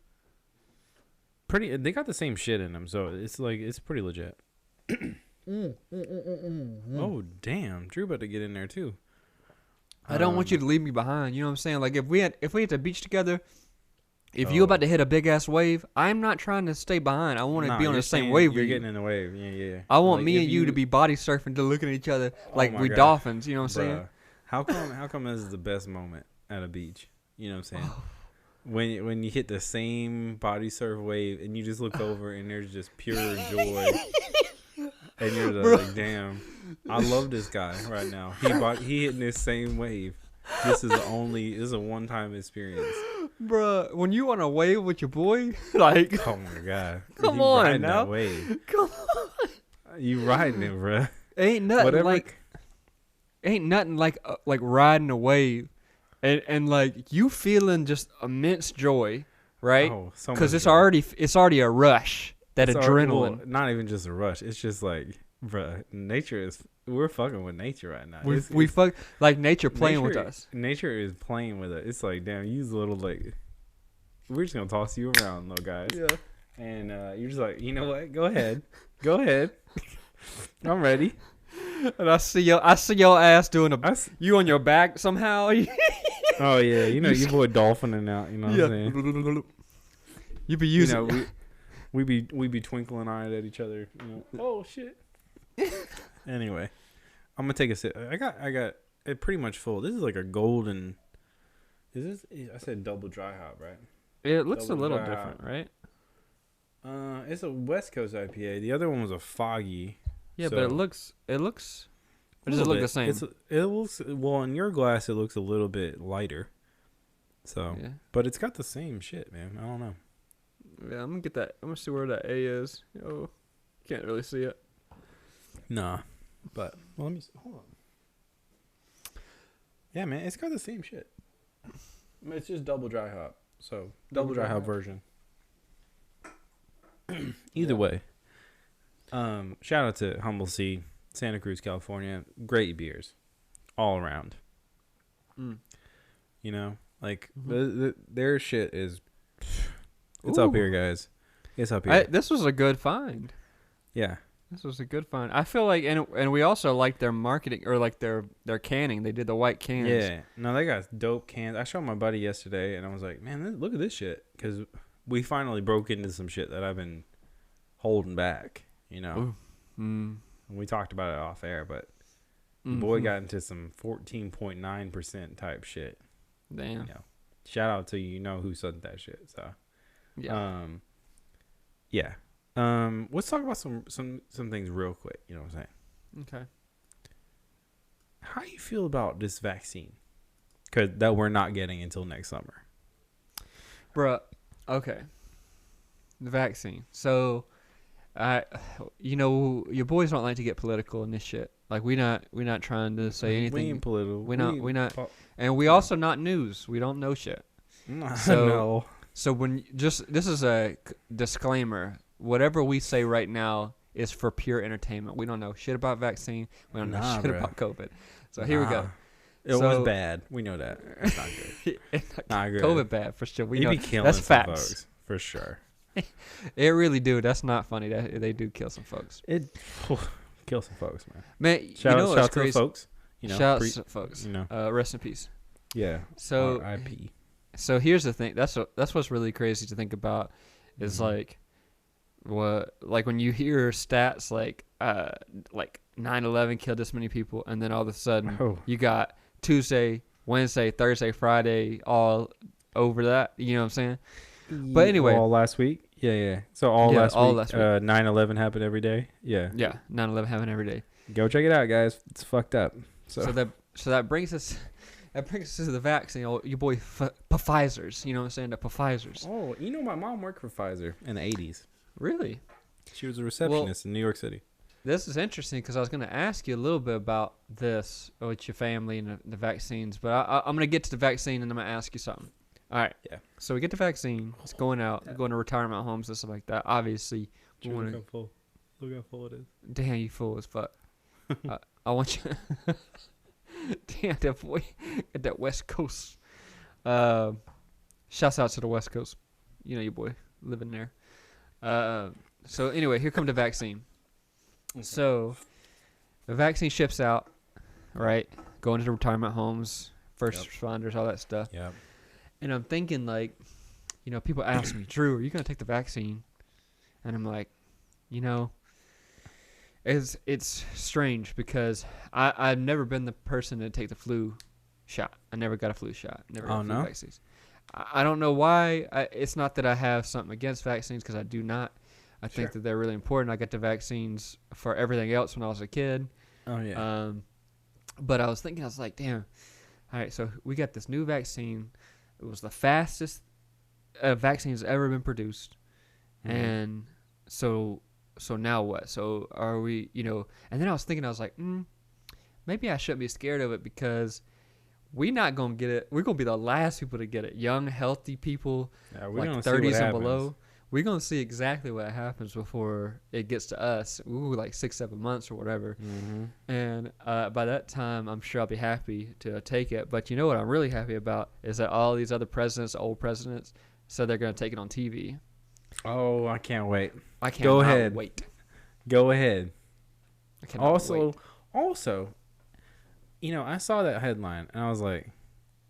Speaker 1: They got the same shit in them, so it's like, it's pretty legit. Oh, damn. Drew about to get in there, too.
Speaker 2: I don't want you to leave me behind. You know what I'm saying? Like, if we at the beach together... If you about to hit a big ass wave, I'm not trying to stay behind. I want to be on the same wave with you.
Speaker 1: You're getting in the wave, yeah.
Speaker 2: I want me and you to be body surfing, to looking at each other like we dolphins. You know what I'm saying?
Speaker 1: How come this is the best moment at a beach? You know what I'm saying? When you hit the same body surf wave and you just look over and there's just pure joy, and you're like, damn, I love this guy right now. He hitting this same wave. This is a one-time experience.
Speaker 2: Bruh, when you on a wave with your boy, like...
Speaker 1: Oh, my God.
Speaker 2: Come on, now.
Speaker 1: That wave.
Speaker 2: Come on.
Speaker 1: You riding it, bruh.
Speaker 2: Ain't nothing like riding a wave and like, you feeling just immense joy, right?
Speaker 1: Oh, so much
Speaker 2: because it's
Speaker 1: joy.
Speaker 2: already a rush, that adrenaline.
Speaker 1: Not even just a rush. It's just like, bruh, we're fucking with nature right now.
Speaker 2: We fuck like nature playing with us.
Speaker 1: Nature is playing with us. It's like, damn, you little like, we're just gonna toss you around, little guys.
Speaker 2: Yeah.
Speaker 1: And you're just like, you know what? Go ahead. I'm ready.
Speaker 2: And I see your ass doing you on your back somehow.
Speaker 1: Oh yeah, your boy dolphining out. You know what I'm saying?
Speaker 2: You be using.
Speaker 1: We be twinkling eyed at each other. Oh shit. Anyway, I'm gonna take a sip. I got it pretty much full. This is like a golden. I said double dry hop, right?
Speaker 2: It looks a little different, right?
Speaker 1: It's a West Coast IPA. The other one was a foggy.
Speaker 2: Yeah,
Speaker 1: so
Speaker 2: but it looks. Or does it look the same?
Speaker 1: It looks well in your glass. It looks a little bit lighter. So,
Speaker 2: Yeah.
Speaker 1: but it's got the same shit, man. I don't know.
Speaker 2: Yeah, I'm gonna get that. I'm gonna see where that A is. Oh, can't really see it.
Speaker 1: Nah, but well, let me hold on. Yeah, man, it's got the same shit. It's just double dry hop. So double dry hop version. Either way, shout out to Humble Sea, Santa Cruz, California. Great beers, all around. You know, like their shit is. It's up here, guys. It's up here.
Speaker 2: This was a good find.
Speaker 1: Yeah.
Speaker 2: This was a good find. I feel like, and we also like their marketing or like their canning. They did the white cans.
Speaker 1: Yeah. No, they got dope cans. I showed my buddy yesterday, and I was like, man, look at this shit. Because we finally broke into some shit that I've been holding back, you know. We talked about it off air, but the boy got into some 14.9% type shit.
Speaker 2: Damn.
Speaker 1: You know, shout out to you know who sent that shit. So,
Speaker 2: yeah.
Speaker 1: Yeah. Let's talk about some things real quick. You know what I'm saying?
Speaker 2: Okay.
Speaker 1: How do you feel about this vaccine? Cause that we're not getting until next summer.
Speaker 2: Bruh. Okay. The vaccine. So, your boys don't like to get political in this shit. Like we not trying to say anything.
Speaker 1: We ain't political.
Speaker 2: We not. And we also not news. We don't know shit. So,
Speaker 1: no.
Speaker 2: So this is a disclaimer. Whatever we say right now is for pure entertainment. We don't know shit about vaccine. We don't know shit about COVID. So here we go.
Speaker 1: It was bad. We know that. It's not good. Not good.
Speaker 2: COVID bad for sure. We know
Speaker 1: be killing
Speaker 2: that's
Speaker 1: some
Speaker 2: facts.
Speaker 1: Folks, for sure.
Speaker 2: It really do. That's not funny. They do kill some folks.
Speaker 1: Kill some folks, man.
Speaker 2: Man,
Speaker 1: shout
Speaker 2: what's
Speaker 1: out
Speaker 2: crazy?
Speaker 1: To the folks. You know,
Speaker 2: shout out to folks.
Speaker 1: You know,
Speaker 2: rest in peace.
Speaker 1: Yeah.
Speaker 2: So
Speaker 1: R.I.P.
Speaker 2: So here's the thing. That's what's really crazy to think about is like when you hear stats like 9/11 killed this many people, and then all of a sudden you got Tuesday, Wednesday, Thursday, Friday all over that. You know what I'm saying? But anyway,
Speaker 1: all last week. Yeah. So last week. 9/11 happened every day. Yeah.
Speaker 2: Yeah. 9/11 happened every day.
Speaker 1: Go check it out, guys. It's fucked up. So
Speaker 2: that brings us. That brings us to the vaccine. Your boy Pfizer's. You know what I'm saying? The Pfizer's.
Speaker 1: Oh, you know my mom worked for Pfizer in the 80s.
Speaker 2: Really?
Speaker 1: She was a receptionist in New York City.
Speaker 2: This is interesting because I was going to ask you a little bit about this with your family and the vaccines, but I'm going to get to the vaccine and I'm going to ask you something. All right.
Speaker 1: Yeah.
Speaker 2: So we get the vaccine. It's going out, going to retirement homes and stuff like that. Obviously.
Speaker 1: Look how full it is.
Speaker 2: Damn, you full as fuck. I want you. Damn, that boy at that West Coast. Shouts out to the West Coast. You know your boy living there. So anyway, here come the vaccine. Okay. So the vaccine ships out, right? Going to the retirement homes, first responders, all that stuff.
Speaker 1: Yeah.
Speaker 2: And I'm thinking people ask me, Drew, are you gonna take the vaccine? And I'm like, It's strange because I've never been the person to take the flu shot. I never got a flu shot. Never got flu vaccines. I don't know why. It's not that I have something against vaccines because I do not. I think that they're really important. I got the vaccines for everything else when I was a kid.
Speaker 1: Oh, yeah.
Speaker 2: But I was thinking, I was like, damn. All right, so we got this new vaccine. It was the fastest vaccine that's ever been produced. Mm-hmm. And so now what? So are we, and then I was thinking, I was like, maybe I shouldn't be scared of it because we're not going to get it. We're going to be the last people to get it. Young, healthy people, like 30s and below. We're going to see exactly what happens before it gets to us. Like 6-7 months or whatever. Mm-hmm. And by that time, I'm sure I'll be happy to take it. But you know what I'm really happy about is that all these other presidents, old presidents, said they're going to take it on TV.
Speaker 1: Oh, I can't wait.
Speaker 2: I can't wait.
Speaker 1: Go ahead.
Speaker 2: I cannot wait.
Speaker 1: Also, I saw that headline and I was like,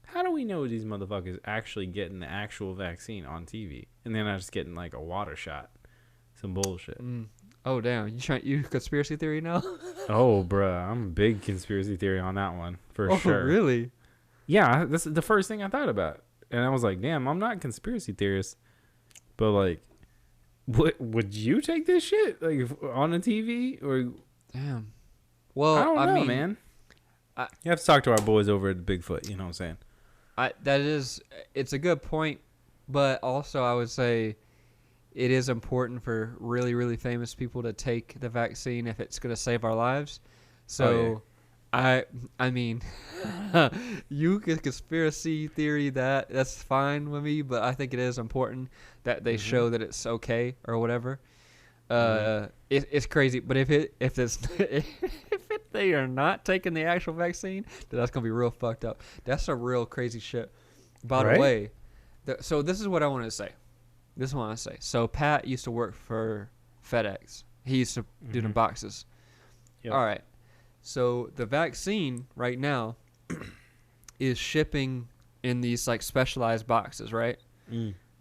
Speaker 1: how do we know these motherfuckers actually getting the actual vaccine on TV and they're not just getting like a water shot? Some bullshit.
Speaker 2: Oh, damn. You conspiracy theory now?
Speaker 1: Oh, bruh. I'm a big conspiracy theory on that one for sure.
Speaker 2: Oh, really?
Speaker 1: Yeah, this is the first thing I thought about. And I was like, damn, I'm not a conspiracy theorist. But like, would you take this shit like on the TV or?
Speaker 2: Damn. Well,
Speaker 1: I don't know,
Speaker 2: mean,
Speaker 1: man. You have to talk to our boys over at Bigfoot. You know what I'm saying?
Speaker 2: It's a good point, but also I would say it is important for really, really famous people to take the vaccine if it's going to save our lives. So, I mean, you could conspiracy theory that's fine with me, but I think it is important that they show that it's okay or whatever. It's crazy, but if they are not taking the actual vaccine, then that's gonna be real fucked up. That's some real crazy shit. By the way, so this is what I want to say. So Pat used to work for FedEx. He used to do the boxes. Yep. All right. So the vaccine right now is shipping in these like specialized boxes, right?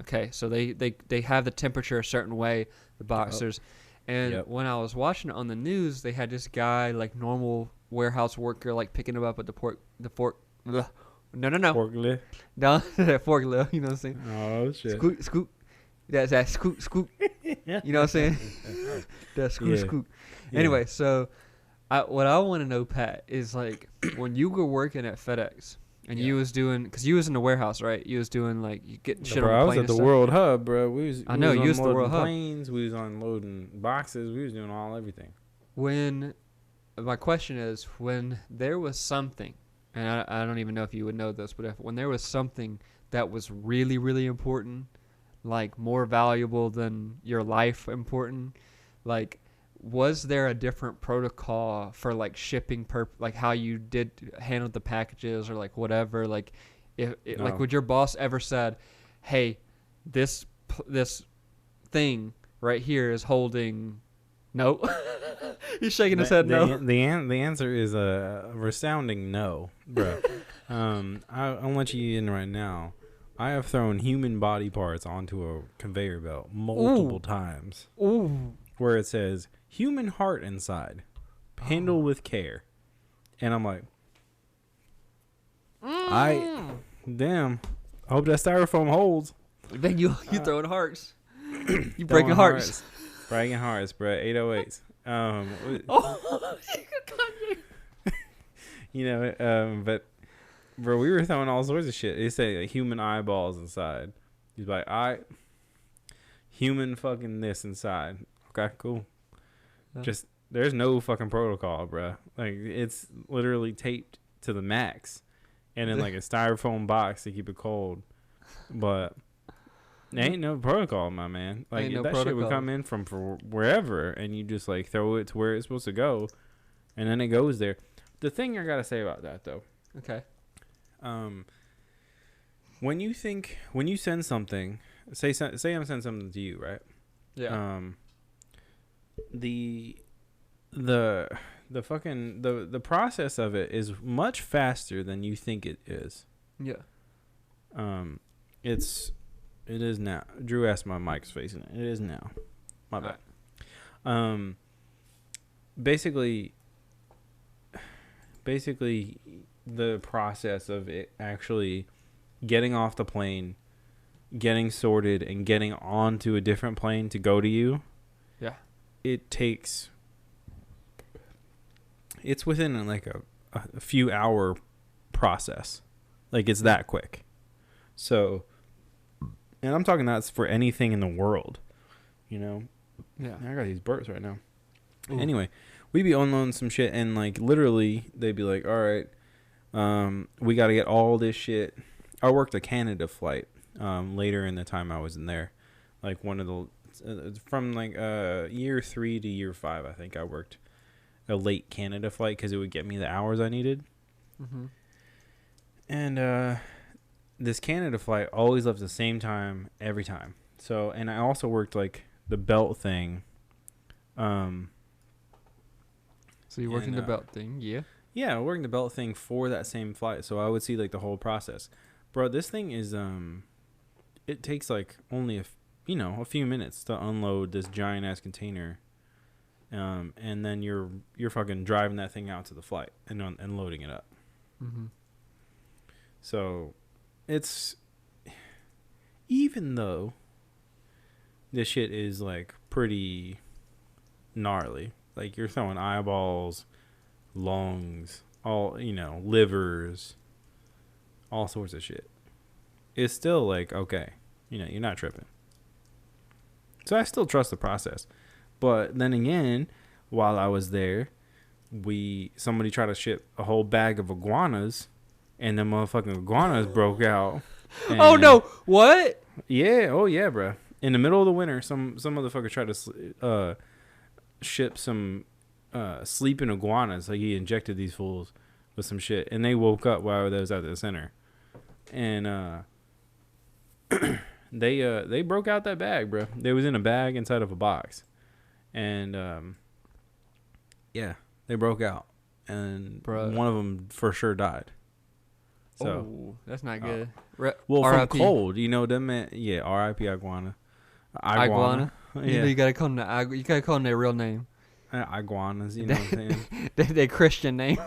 Speaker 2: Okay. So they have the temperature a certain way, the boxers. And when I was watching it on the news, they had this guy, like normal warehouse worker, like picking him up at the forklift. No.
Speaker 1: Forklift.
Speaker 2: No, forklift. You know what I'm saying?
Speaker 1: Oh shit.
Speaker 2: Scoot. That's that scoot. You know what I'm saying? That scoot. Yeah. Anyway, so what I want to know, Pat, is like when you were working at FedEx and you was doing, because you was in the warehouse, right? You was doing like you getting shit on the plane.
Speaker 1: I was at the World Hub, bro. You was
Speaker 2: the World Hub.
Speaker 1: Planes. We was unloading boxes. We was doing everything.
Speaker 2: My question is, when there was something, and I don't even know if you would know this, but when there was something that was really, really important, like more valuable than your life important, like was there a different protocol for like shipping like how you did handle the packages or like whatever, like like would your boss ever said, hey, this thing right here is holding no? He's shaking his head no.
Speaker 1: The answer is a resounding no, bro. I'll let you in right now. I have thrown human body parts onto a conveyor belt multiple times. Where it says human heart inside, handle with care, and I'm like, damn. I hope that styrofoam holds.
Speaker 2: Then you throwing hearts. You breaking hearts.
Speaker 1: Breaking hearts, bro. 808s. But bro, we were throwing all sorts of shit. They say like, human eyeballs inside. He's like, human fucking this inside. Okay, cool. Just there's no fucking protocol, bro. Like it's literally taped to the max, and in like a styrofoam box to keep it cold. But there ain't no protocol, my man. Like shit would come in from wherever, and you just like throw it to where it's supposed to go, and then it goes there. The thing I gotta say about that though.
Speaker 2: Okay.
Speaker 1: When you send something, say I'm sending something to you, right?
Speaker 2: Yeah.
Speaker 1: The process of it is much faster than you think it is.
Speaker 2: Yeah.
Speaker 1: It is now. Drew asked my mic's facing it. It is now. My bad. Right. Basically the process of it actually getting off the plane, getting sorted, and getting onto a different plane to go to you.
Speaker 2: Yeah.
Speaker 1: It's within like a few hour process. Like it's that quick. So, and I'm talking that's for anything in the world, you know?
Speaker 2: Yeah.
Speaker 1: I got these burps right now. Ooh. Anyway, we'd be unloading some shit and like literally they'd be like, all right, we got to get all this shit. I worked a Canada flight later in the time I was in there. Like one of the, from like year 3 to year 5, I think I worked a late Canada flight because it would get me the hours I needed.
Speaker 2: Mm-hmm.
Speaker 1: And this Canada flight always left the same time every time. So, and I also worked like the belt thing.
Speaker 2: So you're working the belt thing, yeah?
Speaker 1: Yeah, working the belt thing for that same flight. So I would see like the whole process. Bro, this thing is it takes like only a few minutes to unload this giant ass container. And then you're fucking driving that thing out to the flight and loading it up.
Speaker 2: Mm-hmm.
Speaker 1: So it's, even though this shit is like pretty gnarly. Like you're throwing eyeballs, lungs, all livers, all sorts of shit. It's still like okay, you're not tripping. So I still trust the process. But then again, while I was there, somebody tried to ship a whole bag of iguanas, and the motherfucking iguanas broke out.
Speaker 2: Oh no! What?
Speaker 1: Yeah. Oh yeah, bro. In the middle of the winter, some motherfucker tried to ship some sleeping iguanas. Like he injected these fools with some shit, and they woke up while they was at the center, and they broke out that bag, bro. They was in a bag inside of a box, and yeah, they broke out, and one of them for sure died. So
Speaker 2: that's not good.
Speaker 1: From cold, them. Yeah, R.I.P. Iguana.
Speaker 2: Iguana.
Speaker 1: Yeah.
Speaker 2: You gotta call them you gotta call them their real name.
Speaker 1: Iguanas, you know what I'm saying?
Speaker 2: Their Christian name.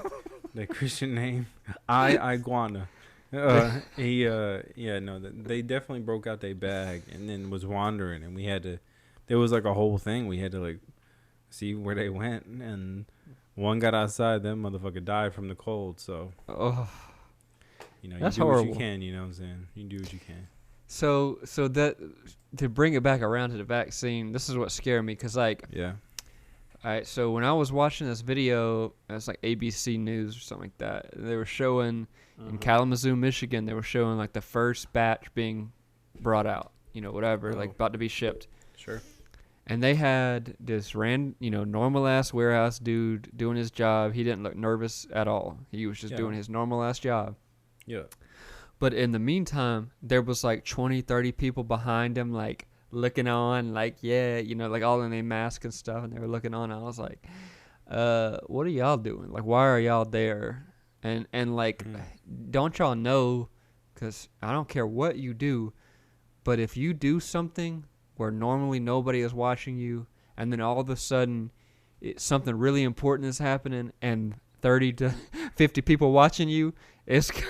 Speaker 1: Their Christian name. Iguana. They definitely broke out their bag and then was wandering, and there was like a whole thing. We had to like see where they went, and one got outside, that motherfucker died from the cold. So, you
Speaker 2: that's
Speaker 1: do
Speaker 2: horrible.
Speaker 1: what you can. You know what I'm saying? You do what you can.
Speaker 2: So that to bring it back around to the vaccine, this is what scared me because
Speaker 1: yeah.
Speaker 2: All right, so when I was watching this video, it's like ABC News or something like that. They were showing in Kalamazoo, Michigan, they were showing like the first batch being brought out, whatever, like about to be shipped.
Speaker 1: Sure.
Speaker 2: And they had this normal ass warehouse dude doing his job. He didn't look nervous at all. He was just doing his normal ass job.
Speaker 1: Yeah.
Speaker 2: But in the meantime, there was like 20, 30 people behind him, like looking on, like, like all in their mask and stuff. And they were looking on. And I was like, what are y'all doing? Like, why are y'all there? And like, don't y'all know? Because I don't care what you do. But if you do something where normally nobody is watching you, and then all of a sudden something really important is happening and 30 to 50 people watching you,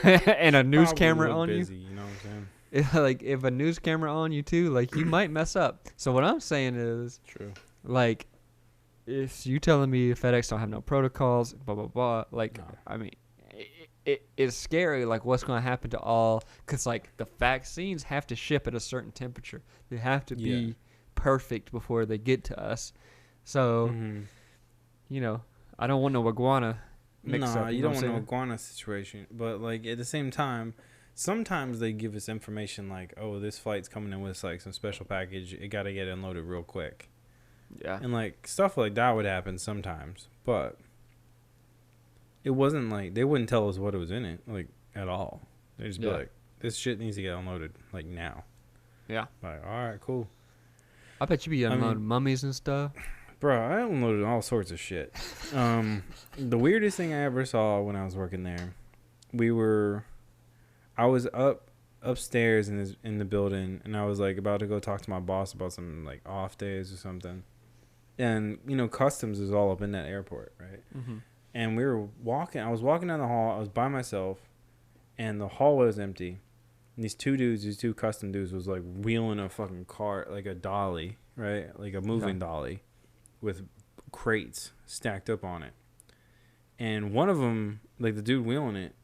Speaker 2: and a news camera on
Speaker 1: busy,
Speaker 2: you.
Speaker 1: You know what I'm saying?
Speaker 2: Like if a news camera on you too, like you might mess up. So what I'm saying is,
Speaker 1: true.
Speaker 2: Like, if you telling me FedEx don't have no protocols, blah blah blah. Like, no. I mean, it's scary. Like what's going to happen to all? Because like the vaccines have to ship at a certain temperature. They have to be perfect before they get to us. So, I don't want no iguana. You
Speaker 1: don't want an iguana situation. But like at the same time, sometimes they give us information like, oh, this flight's coming in with like some special package. It got to get unloaded real quick.
Speaker 2: Yeah.
Speaker 1: And like stuff like that would happen sometimes, but it wasn't like they wouldn't tell us what was in it like at all. They'd just be like, this shit needs to get unloaded like now.
Speaker 2: Yeah.
Speaker 1: Like, all right, cool.
Speaker 2: I bet you be unloading mummies and stuff. Bro,
Speaker 1: I unloaded all sorts of shit. The weirdest thing I ever saw when I was working there, I was upstairs in the building, and I was like about to go talk to my boss about some like off days or something. And customs is all up in that airport, right? Mm-hmm. And I was walking down the hall. I was by myself, and the hallway was empty. And these two custom dudes was like wheeling a fucking cart, like a dolly, right? Like a moving dolly with crates stacked up on it. And one of them, like the dude wheeling it,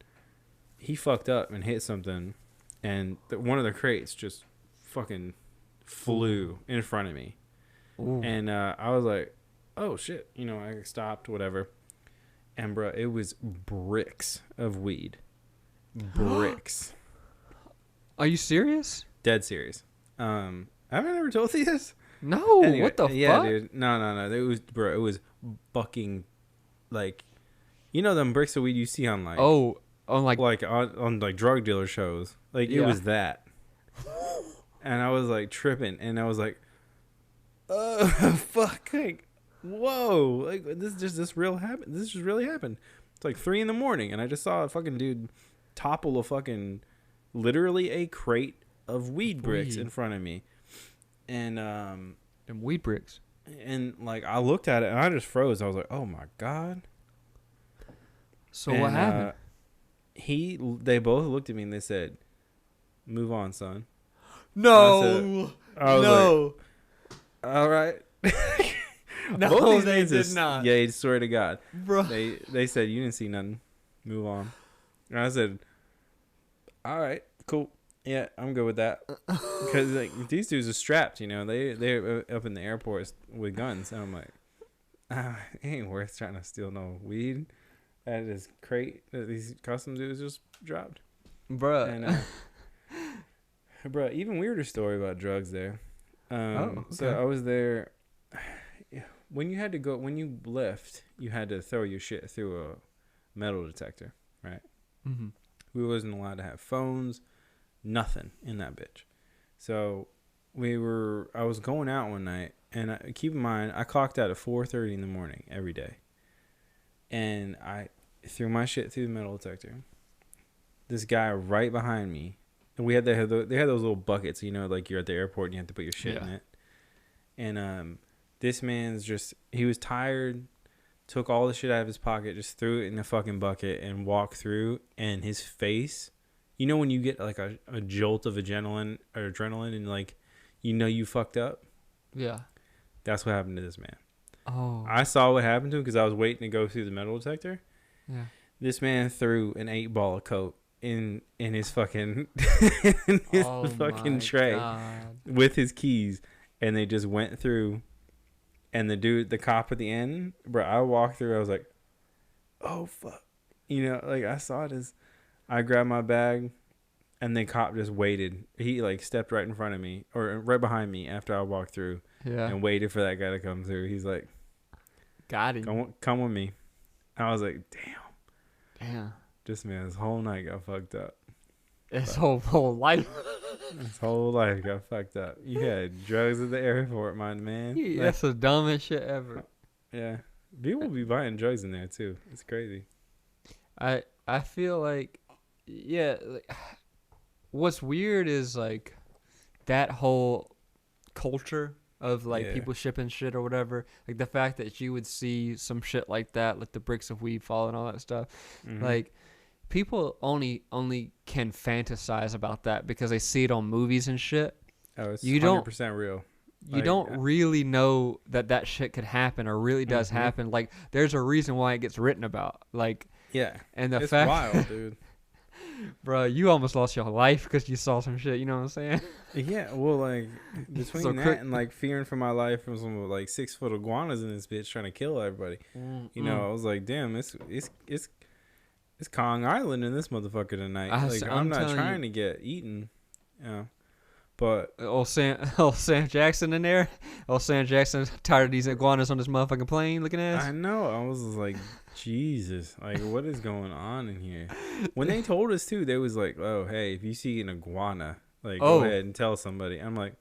Speaker 1: he fucked up and hit something, and one of the crates just fucking flew in front of me. Ooh. And I was like, oh shit, I stopped, whatever. And bro, it was bricks of weed. Bricks.
Speaker 2: Are you serious?
Speaker 1: Dead serious. Haven't I ever told you this?
Speaker 2: No. Anyway, what the fuck?
Speaker 1: Yeah, dude. No. It was bucking, like, them bricks of weed you see on like.
Speaker 2: Oh, on
Speaker 1: like drug dealer shows. Like it was that. And I was like tripping, and I was like, fuck, like, whoa, like this just really happened. It's like 3 a.m, and I just saw a fucking dude topple a fucking literally a crate of weed bricks in front of me. And
Speaker 2: them weed bricks.
Speaker 1: And like I looked at it and I just froze. I was like, "Oh my god."
Speaker 2: So what happened?
Speaker 1: They both looked at me and they said, "Move on, son."
Speaker 2: No.
Speaker 1: I was like, All right.
Speaker 2: No,
Speaker 1: Both these
Speaker 2: they
Speaker 1: niggas
Speaker 2: did
Speaker 1: is-
Speaker 2: not.
Speaker 1: Yeah, swear to God.
Speaker 2: Bro.
Speaker 1: They said you didn't see nothing. Move on. And I said, all right, cool. Yeah, I'm good with that. Because like these dudes are strapped, you know. They're up in the airports with guns. And I'm like, it ain't worth trying to steal no weed at this crate that these customs dudes just dropped.
Speaker 2: Bruh.
Speaker 1: And bruh, even weirder story about drugs there.
Speaker 2: Okay.
Speaker 1: So I was there. When you left, you had to throw your shit through a metal detector, right?
Speaker 2: Mm-hmm.
Speaker 1: We wasn't allowed to have phones, nothing in that bitch. So I was going out one night, and keep in mind, I clocked out at 4:30 in the morning every day. And I threw my shit through the metal detector. This guy right behind me, and they had those little buckets, you know, like you're at the airport and you have to put your shit in it. And this man's he was tired, took all the shit out of his pocket, just threw it in the fucking bucket and walked through. And his face, you know when you get like a jolt of adrenaline and like, you know you fucked up?
Speaker 2: Yeah.
Speaker 1: That's what happened to this man.
Speaker 2: Oh.
Speaker 1: I saw what happened to him because I was waiting to go through the metal detector.
Speaker 2: Yeah.
Speaker 1: This man threw an 8-ball of coke in his fucking tray
Speaker 2: God.
Speaker 1: with his keys, and they just went through. And the cop at the end, bro, I walked through. I was like, oh fuck, you know, like I saw this. I grabbed my bag, and the cop just waited. He like stepped right in front of me or right behind me after I walked through, and waited for that guy to come through. He's like,
Speaker 2: got him.
Speaker 1: Come with me. I was like,
Speaker 2: Damn.
Speaker 1: This man's whole night got fucked up.
Speaker 2: His whole life.
Speaker 1: His whole life got fucked up. You had drugs at the airport, my man.
Speaker 2: Yeah, that's the dumbest shit ever.
Speaker 1: Yeah. People be buying drugs in there, too. It's crazy.
Speaker 2: I feel like, yeah, like, what's weird is, like, that whole culture of, like, people shipping shit or whatever. Like, the fact that you would see some shit like that, like the bricks of weed fall and all that stuff. Mm-hmm. Like, people only can fantasize about that because they see it on movies and shit.
Speaker 1: Oh, it's 100% real.
Speaker 2: You don't really know that shit could happen or really does happen. Like, there's a reason why it gets written about. Like,
Speaker 1: yeah,
Speaker 2: and
Speaker 1: it's wild, dude.
Speaker 2: Bro, you almost lost your life because you saw some shit. You know what I'm saying?
Speaker 1: Yeah, well, like between that and like fearing for my life from some like 6-foot iguanas in this bitch trying to kill everybody. You know, I was like, damn, it's Kong Island in this motherfucker tonight. I'm not trying to get eaten. Yeah. But
Speaker 2: old Sam Jackson in there. Old Sam Jackson tired of these iguanas on this motherfucking plane looking at us.
Speaker 1: I know. I was like, Jesus, like what is going on in here? When they told us too, they was like, oh, hey, if you see an iguana, like go ahead and tell somebody. I'm like,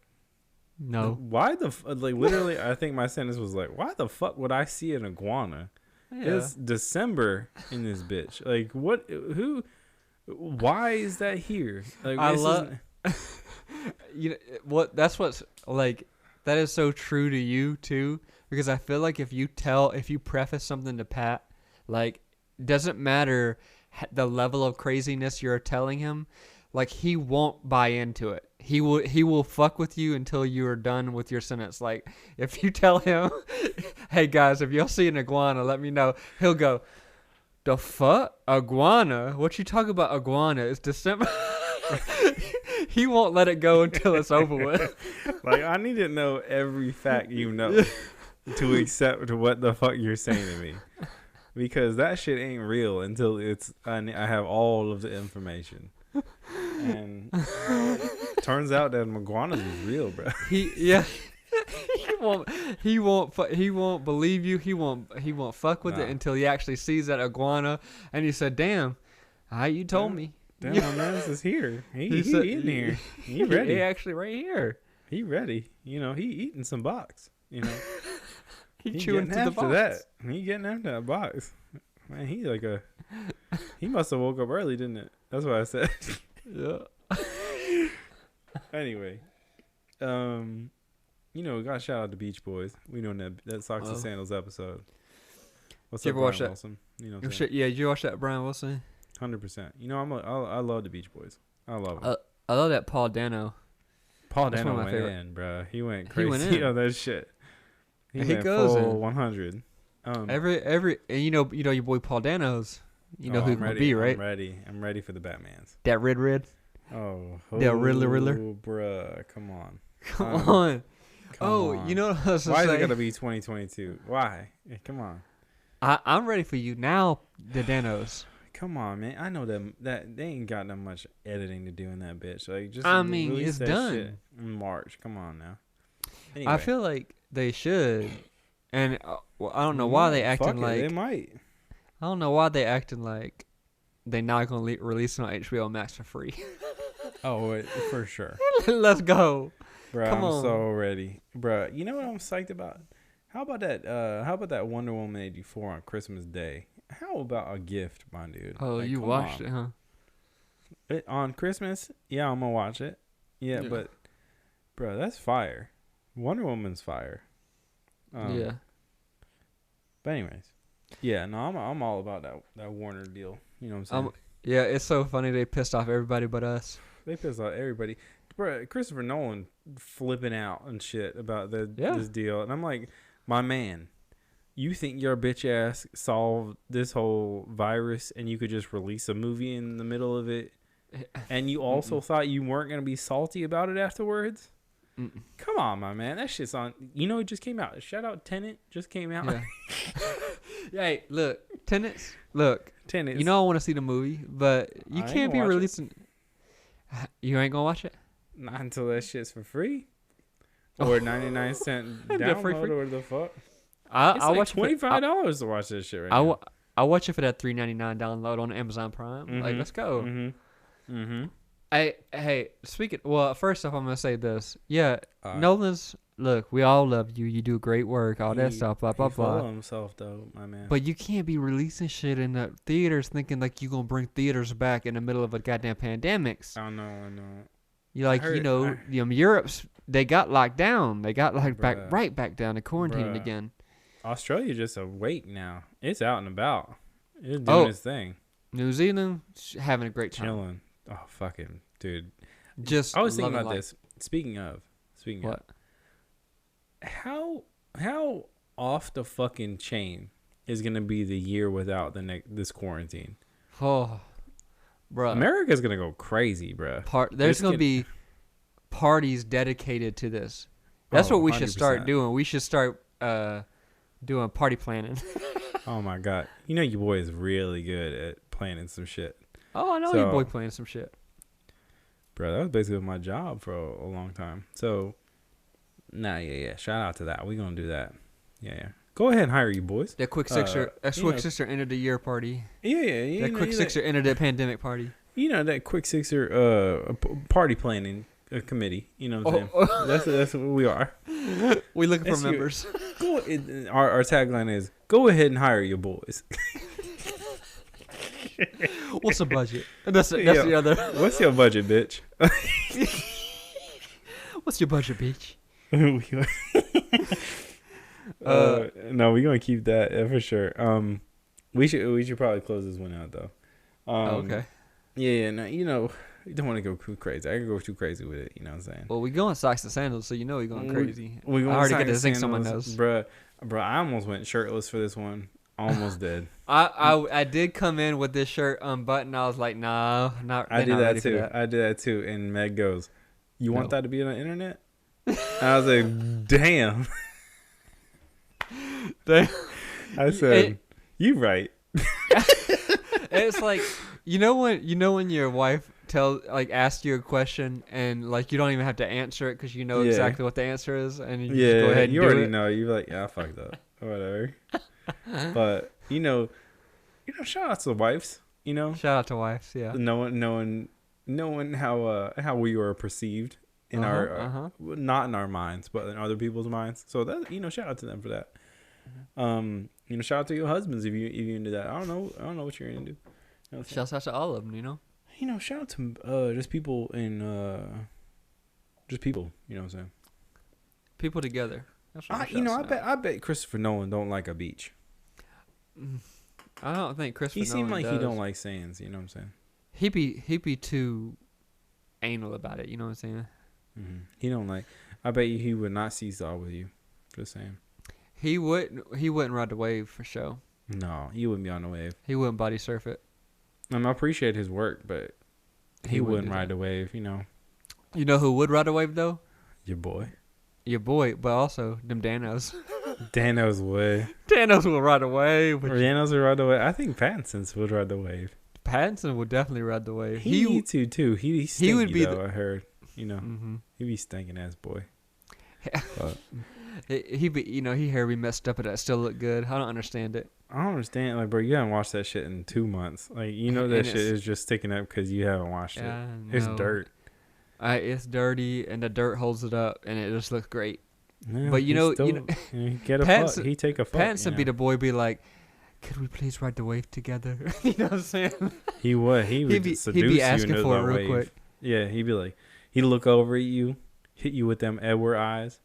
Speaker 2: no.
Speaker 1: Why like literally? I think my sentence was like, why the fuck would I see an iguana? Yeah. It's December in this bitch. Like what? Who? Why is that here? Like
Speaker 2: I love. You know what? That's what's like. That is so true to you too, because I feel like if you preface something to Pat, like, doesn't matter the level of craziness you're telling him, like he won't buy into it. He will fuck with you until you are done with your sentence. Like if you tell him, "Hey guys, if y'all see an iguana, let me know," he'll go, "The fuck, iguana? What you talking about, iguana? It's December." He won't let it go until it's over with.
Speaker 1: Like, I need to know every fact you know to accept what the fuck you're saying to me. Because that shit ain't real until I have all of the information. And turns out that iguanas is real, bro.
Speaker 2: He won't believe you. He won't fuck with it until he actually sees that iguana and he said, "Damn, you told me."
Speaker 1: Damn, my man's is here. He in here. He ready.
Speaker 2: He actually right here.
Speaker 1: He ready. You know, he eating some box. You know,
Speaker 2: he chewing through the box.
Speaker 1: That. He getting after that box. Man, he must have woke up early, didn't it? That's what I said.
Speaker 2: Yeah.
Speaker 1: Anyway, you know, we got to shout out to Beach Boys. We know that Socks and Sandals episode. What's up, Brian Wilson? You know,
Speaker 2: yeah, did you watch that, Brian Wilson?
Speaker 1: 100%. You know, I love the Beach Boys. I love them.
Speaker 2: I love that Paul Dano.
Speaker 1: Paul
Speaker 2: That's
Speaker 1: Dano
Speaker 2: one of my
Speaker 1: went
Speaker 2: favorite.
Speaker 1: in, bro. He went
Speaker 2: He went
Speaker 1: crazy
Speaker 2: in.
Speaker 1: on that shit. He went
Speaker 2: goes
Speaker 1: full
Speaker 2: in.
Speaker 1: 100.
Speaker 2: Every and you know your boy Paul Dano's. You know who
Speaker 1: I'm
Speaker 2: he's gonna
Speaker 1: ready.
Speaker 2: be, right?
Speaker 1: I'm ready. I'm ready for the Batmans.
Speaker 2: That red.
Speaker 1: Oh,
Speaker 2: The Riddler.
Speaker 1: bruh, come on.
Speaker 2: Come on.
Speaker 1: Come
Speaker 2: Oh,
Speaker 1: on.
Speaker 2: you know what I was
Speaker 1: Why
Speaker 2: gonna
Speaker 1: is
Speaker 2: say?
Speaker 1: it gotta be 2022? Why? Come on.
Speaker 2: I'm ready for you now. The Danos.
Speaker 1: Come on, man. I know them that they ain't got that much editing to do in that bitch. Like, just
Speaker 2: I mean,
Speaker 1: release
Speaker 2: it's
Speaker 1: that
Speaker 2: done.
Speaker 1: shit in March. Come on now. Anyway.
Speaker 2: I feel like they should, and well, I don't know why they
Speaker 1: Fuck
Speaker 2: acting
Speaker 1: it,
Speaker 2: like.
Speaker 1: they might.
Speaker 2: I don't know why they acting like they not gonna release it on HBO Max for free.
Speaker 1: Oh, for sure.
Speaker 2: Let's go.
Speaker 1: Bruh,
Speaker 2: Come
Speaker 1: I'm
Speaker 2: on.
Speaker 1: so ready. Bruh, you know what I'm psyched about? How about that Wonder Woman 84 on Christmas Day? How about a gift, my dude?
Speaker 2: Oh,
Speaker 1: Like,
Speaker 2: you
Speaker 1: come
Speaker 2: watched
Speaker 1: on.
Speaker 2: it, huh?
Speaker 1: On Christmas? Yeah, I'm gonna watch it. Yeah,
Speaker 2: Yeah.
Speaker 1: but bro, that's fire. Wonder Woman's fire.
Speaker 2: Yeah.
Speaker 1: But anyways, yeah, no, I'm all about that Warner deal. You know what I'm saying?
Speaker 2: Yeah, it's so funny they pissed off everybody but us.
Speaker 1: They pissed off everybody. Bro, Christopher Nolan flipping out and shit about this deal, and I'm like, my man, you think your bitch ass solved this whole virus and you could just release a movie in the middle of it, and you also thought you weren't gonna be salty about it afterwards? Come on, my man, that shit's on. You know, it just came out. Shout out Tenet, just came out.
Speaker 2: Yeah. Hey, look, Tenants. Look,
Speaker 1: Tenet.
Speaker 2: you know I want to see the movie, but you
Speaker 1: I ain't
Speaker 2: can't be
Speaker 1: gonna watch it.
Speaker 2: releasing. You ain't gonna watch it?
Speaker 1: Not until that shit's for free. Or 99-cent
Speaker 2: The
Speaker 1: download
Speaker 2: free.
Speaker 1: or the fuck.
Speaker 2: I'll
Speaker 1: It's like
Speaker 2: watch
Speaker 1: $25 to watch this shit right now.
Speaker 2: I'll watch it for that $3.99 download on Amazon Prime. Like, let's go.
Speaker 1: Mm-hmm.
Speaker 2: Hey, speaking. Well, first off, I'm gonna say this. Yeah,
Speaker 1: All right.
Speaker 2: Nolan's. Look, we all love you. You do great work. All that stuff. Blah blah
Speaker 1: He full
Speaker 2: blah.
Speaker 1: of himself though, my man.
Speaker 2: But you can't be releasing shit in the theaters thinking like you gonna bring theaters back in the middle of a goddamn pandemic.
Speaker 1: I know.
Speaker 2: You like, Europe's, they got locked down. They got locked
Speaker 1: Bruh.
Speaker 2: right back down to quarantine
Speaker 1: Bruh.
Speaker 2: again.
Speaker 1: Australia just awake now. It's out and about. It's doing its thing.
Speaker 2: New Zealand having a great time.
Speaker 1: Chilling. Oh, fucking dude.
Speaker 2: Just
Speaker 1: I was thinking
Speaker 2: loving
Speaker 1: about
Speaker 2: life.
Speaker 1: this. Speaking of.
Speaker 2: What?
Speaker 1: How off the fucking chain is gonna be the year without this quarantine?
Speaker 2: Oh, bro.
Speaker 1: America's gonna go crazy, bruh.
Speaker 2: There's gonna be parties dedicated to this. That's what we should start
Speaker 1: 100%.
Speaker 2: doing. We should start doing party planning.
Speaker 1: Oh my god. You know your boy is really good at planning some shit.
Speaker 2: Oh, I know your boy playing some shit.
Speaker 1: Bro, that was basically my job for a long time. So, yeah. Shout out to that. We gonna do that. Yeah. Go ahead and hire you boys.
Speaker 2: That quick sixer ended the year party.
Speaker 1: Yeah.
Speaker 2: That quick sixer ended the pandemic party.
Speaker 1: You know that quick sixer party planning committee. You know what I'm saying? That's what we are.
Speaker 2: We looking for members.
Speaker 1: Our tagline is go ahead and hire your boys.
Speaker 2: What's the budget? That's the other.
Speaker 1: What's your budget, bitch?
Speaker 2: What's your budget, bitch?
Speaker 1: No, we're gonna keep that for sure. We should probably close this one out though.
Speaker 2: Okay.
Speaker 1: Yeah, no, you don't want to go too crazy. I can go too crazy with it. You know what I'm saying?
Speaker 2: Well, we going socks and sandals, so you know we going crazy.
Speaker 1: We
Speaker 2: I
Speaker 1: going
Speaker 2: already
Speaker 1: socks
Speaker 2: get to
Speaker 1: and
Speaker 2: think someone
Speaker 1: sandals.
Speaker 2: knows.
Speaker 1: Bruh, I almost went shirtless for this one. Almost did.
Speaker 2: I did come in with this shirt unbuttoned. I was like, nah,
Speaker 1: I did that too. And Meg goes, "You want that to be on the internet?" And I was like, "Damn." I said, "You right."
Speaker 2: It's like you know when your wife asks you a question and like you don't even have to answer it because you know exactly what the answer is and you just go ahead and
Speaker 1: you
Speaker 2: do
Speaker 1: already
Speaker 2: it.
Speaker 1: know. You're like, yeah, I fucked up or whatever. But shout out to the wives.
Speaker 2: Shout out to wives, yeah.
Speaker 1: Knowing how we were perceived in our not in our minds, but in other people's minds. So that shout out to them for that. Shout out to your husbands if you into that. I don't know what you're into.
Speaker 2: Shout out to all of them,
Speaker 1: Shout out to just people in just people. You know what I'm saying?
Speaker 2: People together. That's what
Speaker 1: I bet Christopher Nolan don't like a beach.
Speaker 2: I don't think Christopher Nolan
Speaker 1: He seemed like
Speaker 2: does.
Speaker 1: he don't like sands. You know what I'm saying?
Speaker 2: He be too anal about it. You know what I'm saying?
Speaker 1: He don't like. I bet you he would not seesaw with you. Just saying.
Speaker 2: He wouldn't ride the wave for sure.
Speaker 1: No, he wouldn't be on the wave.
Speaker 2: He wouldn't body surf it.
Speaker 1: I appreciate his work, but he wouldn't ride the wave. You know.
Speaker 2: You know who would ride the wave though?
Speaker 1: Your boy.
Speaker 2: Your boy, but also them Danos.
Speaker 1: Danos would.
Speaker 2: Danos will ride the wave.
Speaker 1: Danos would ride the wave. I think Pattinson's would ride the wave.
Speaker 2: Pattinson would definitely ride the wave.
Speaker 1: He needs to too. He's stinky,
Speaker 2: he would be
Speaker 1: though, I heard. You know, he'd be stinking ass boy. But
Speaker 2: he be, you know, he hair be messed up, but that still look good. I don't understand it.
Speaker 1: I don't understand, like, bro. You haven't washed that shit in 2 months. Like, you know that shit is just sticking up because you haven't washed it. It's dirt.
Speaker 2: It's dirty, and the dirt holds it up, and it just looks great.
Speaker 1: Yeah,
Speaker 2: but you know,
Speaker 1: he get a fuck. He take a fuck.
Speaker 2: Pattinson be the boy, be like, "Could we please ride the wave together?" You know what I'm saying?
Speaker 1: He would. He would seduce you into the wave. Real quick. Yeah, he'd be like, he'd look over at you, hit you with them Edward eyes.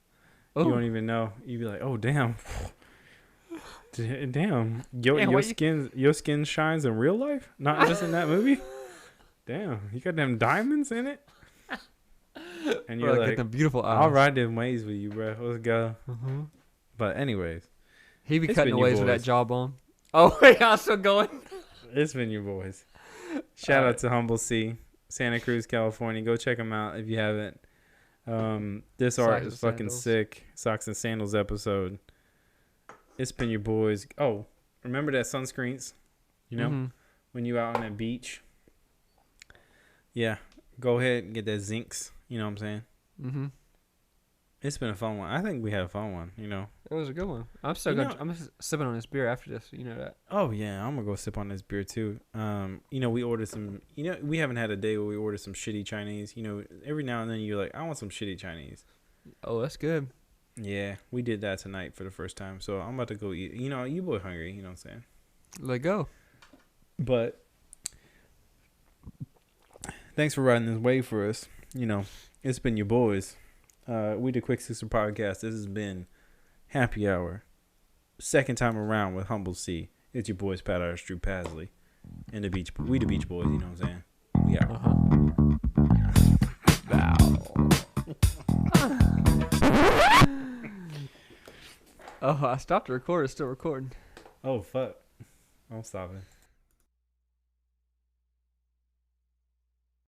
Speaker 1: Oh. You don't even know. You'd be like, "Oh damn, damn, your skin shines in real life, not just in that movie." Damn, you got them diamonds in it. And you're like, them beautiful eyes. I'll ride them waves with you, bro. Let's go. But anyways,
Speaker 2: he be cutting the waves with that jawbone. Oh, wait, I'm still going.
Speaker 1: It's been your boys. Shout out to Humble C, Santa Cruz, California. Go check them out if you haven't. This art is fucking sick. Socks and Sandals episode. It's been your boys. Oh, remember that sunscreens? You know, when you out on that beach. Yeah, go ahead and get that Zincs. You know what I'm saying? It's been a fun one. I think we had a fun one. You know,
Speaker 2: it was a good one. I'm sipping on this beer after this. You know that.
Speaker 1: Oh yeah, I'm gonna go sip on this beer too. You know, we ordered some. You know, we haven't had a day where we ordered some shitty Chinese. You know, every now and then you're like, I want some shitty Chinese.
Speaker 2: Oh, that's good.
Speaker 1: Yeah, we did that tonight for the first time. So I'm about to go eat. You know, you boy hungry. You know what I'm saying?
Speaker 2: Let go.
Speaker 1: But thanks for riding this wave for us. You know, it's been your boys. We the Quick Sister Podcast. This has been Happy Hour. Second time around with Humble C. It's your boys, Pat Irish, Drew Pasley. And the Beach Boys. We the Beach Boys, you know what I'm saying? We out.
Speaker 2: Oh, I stopped the recorder. It's still recording.
Speaker 1: Oh, fuck. I'm stopping.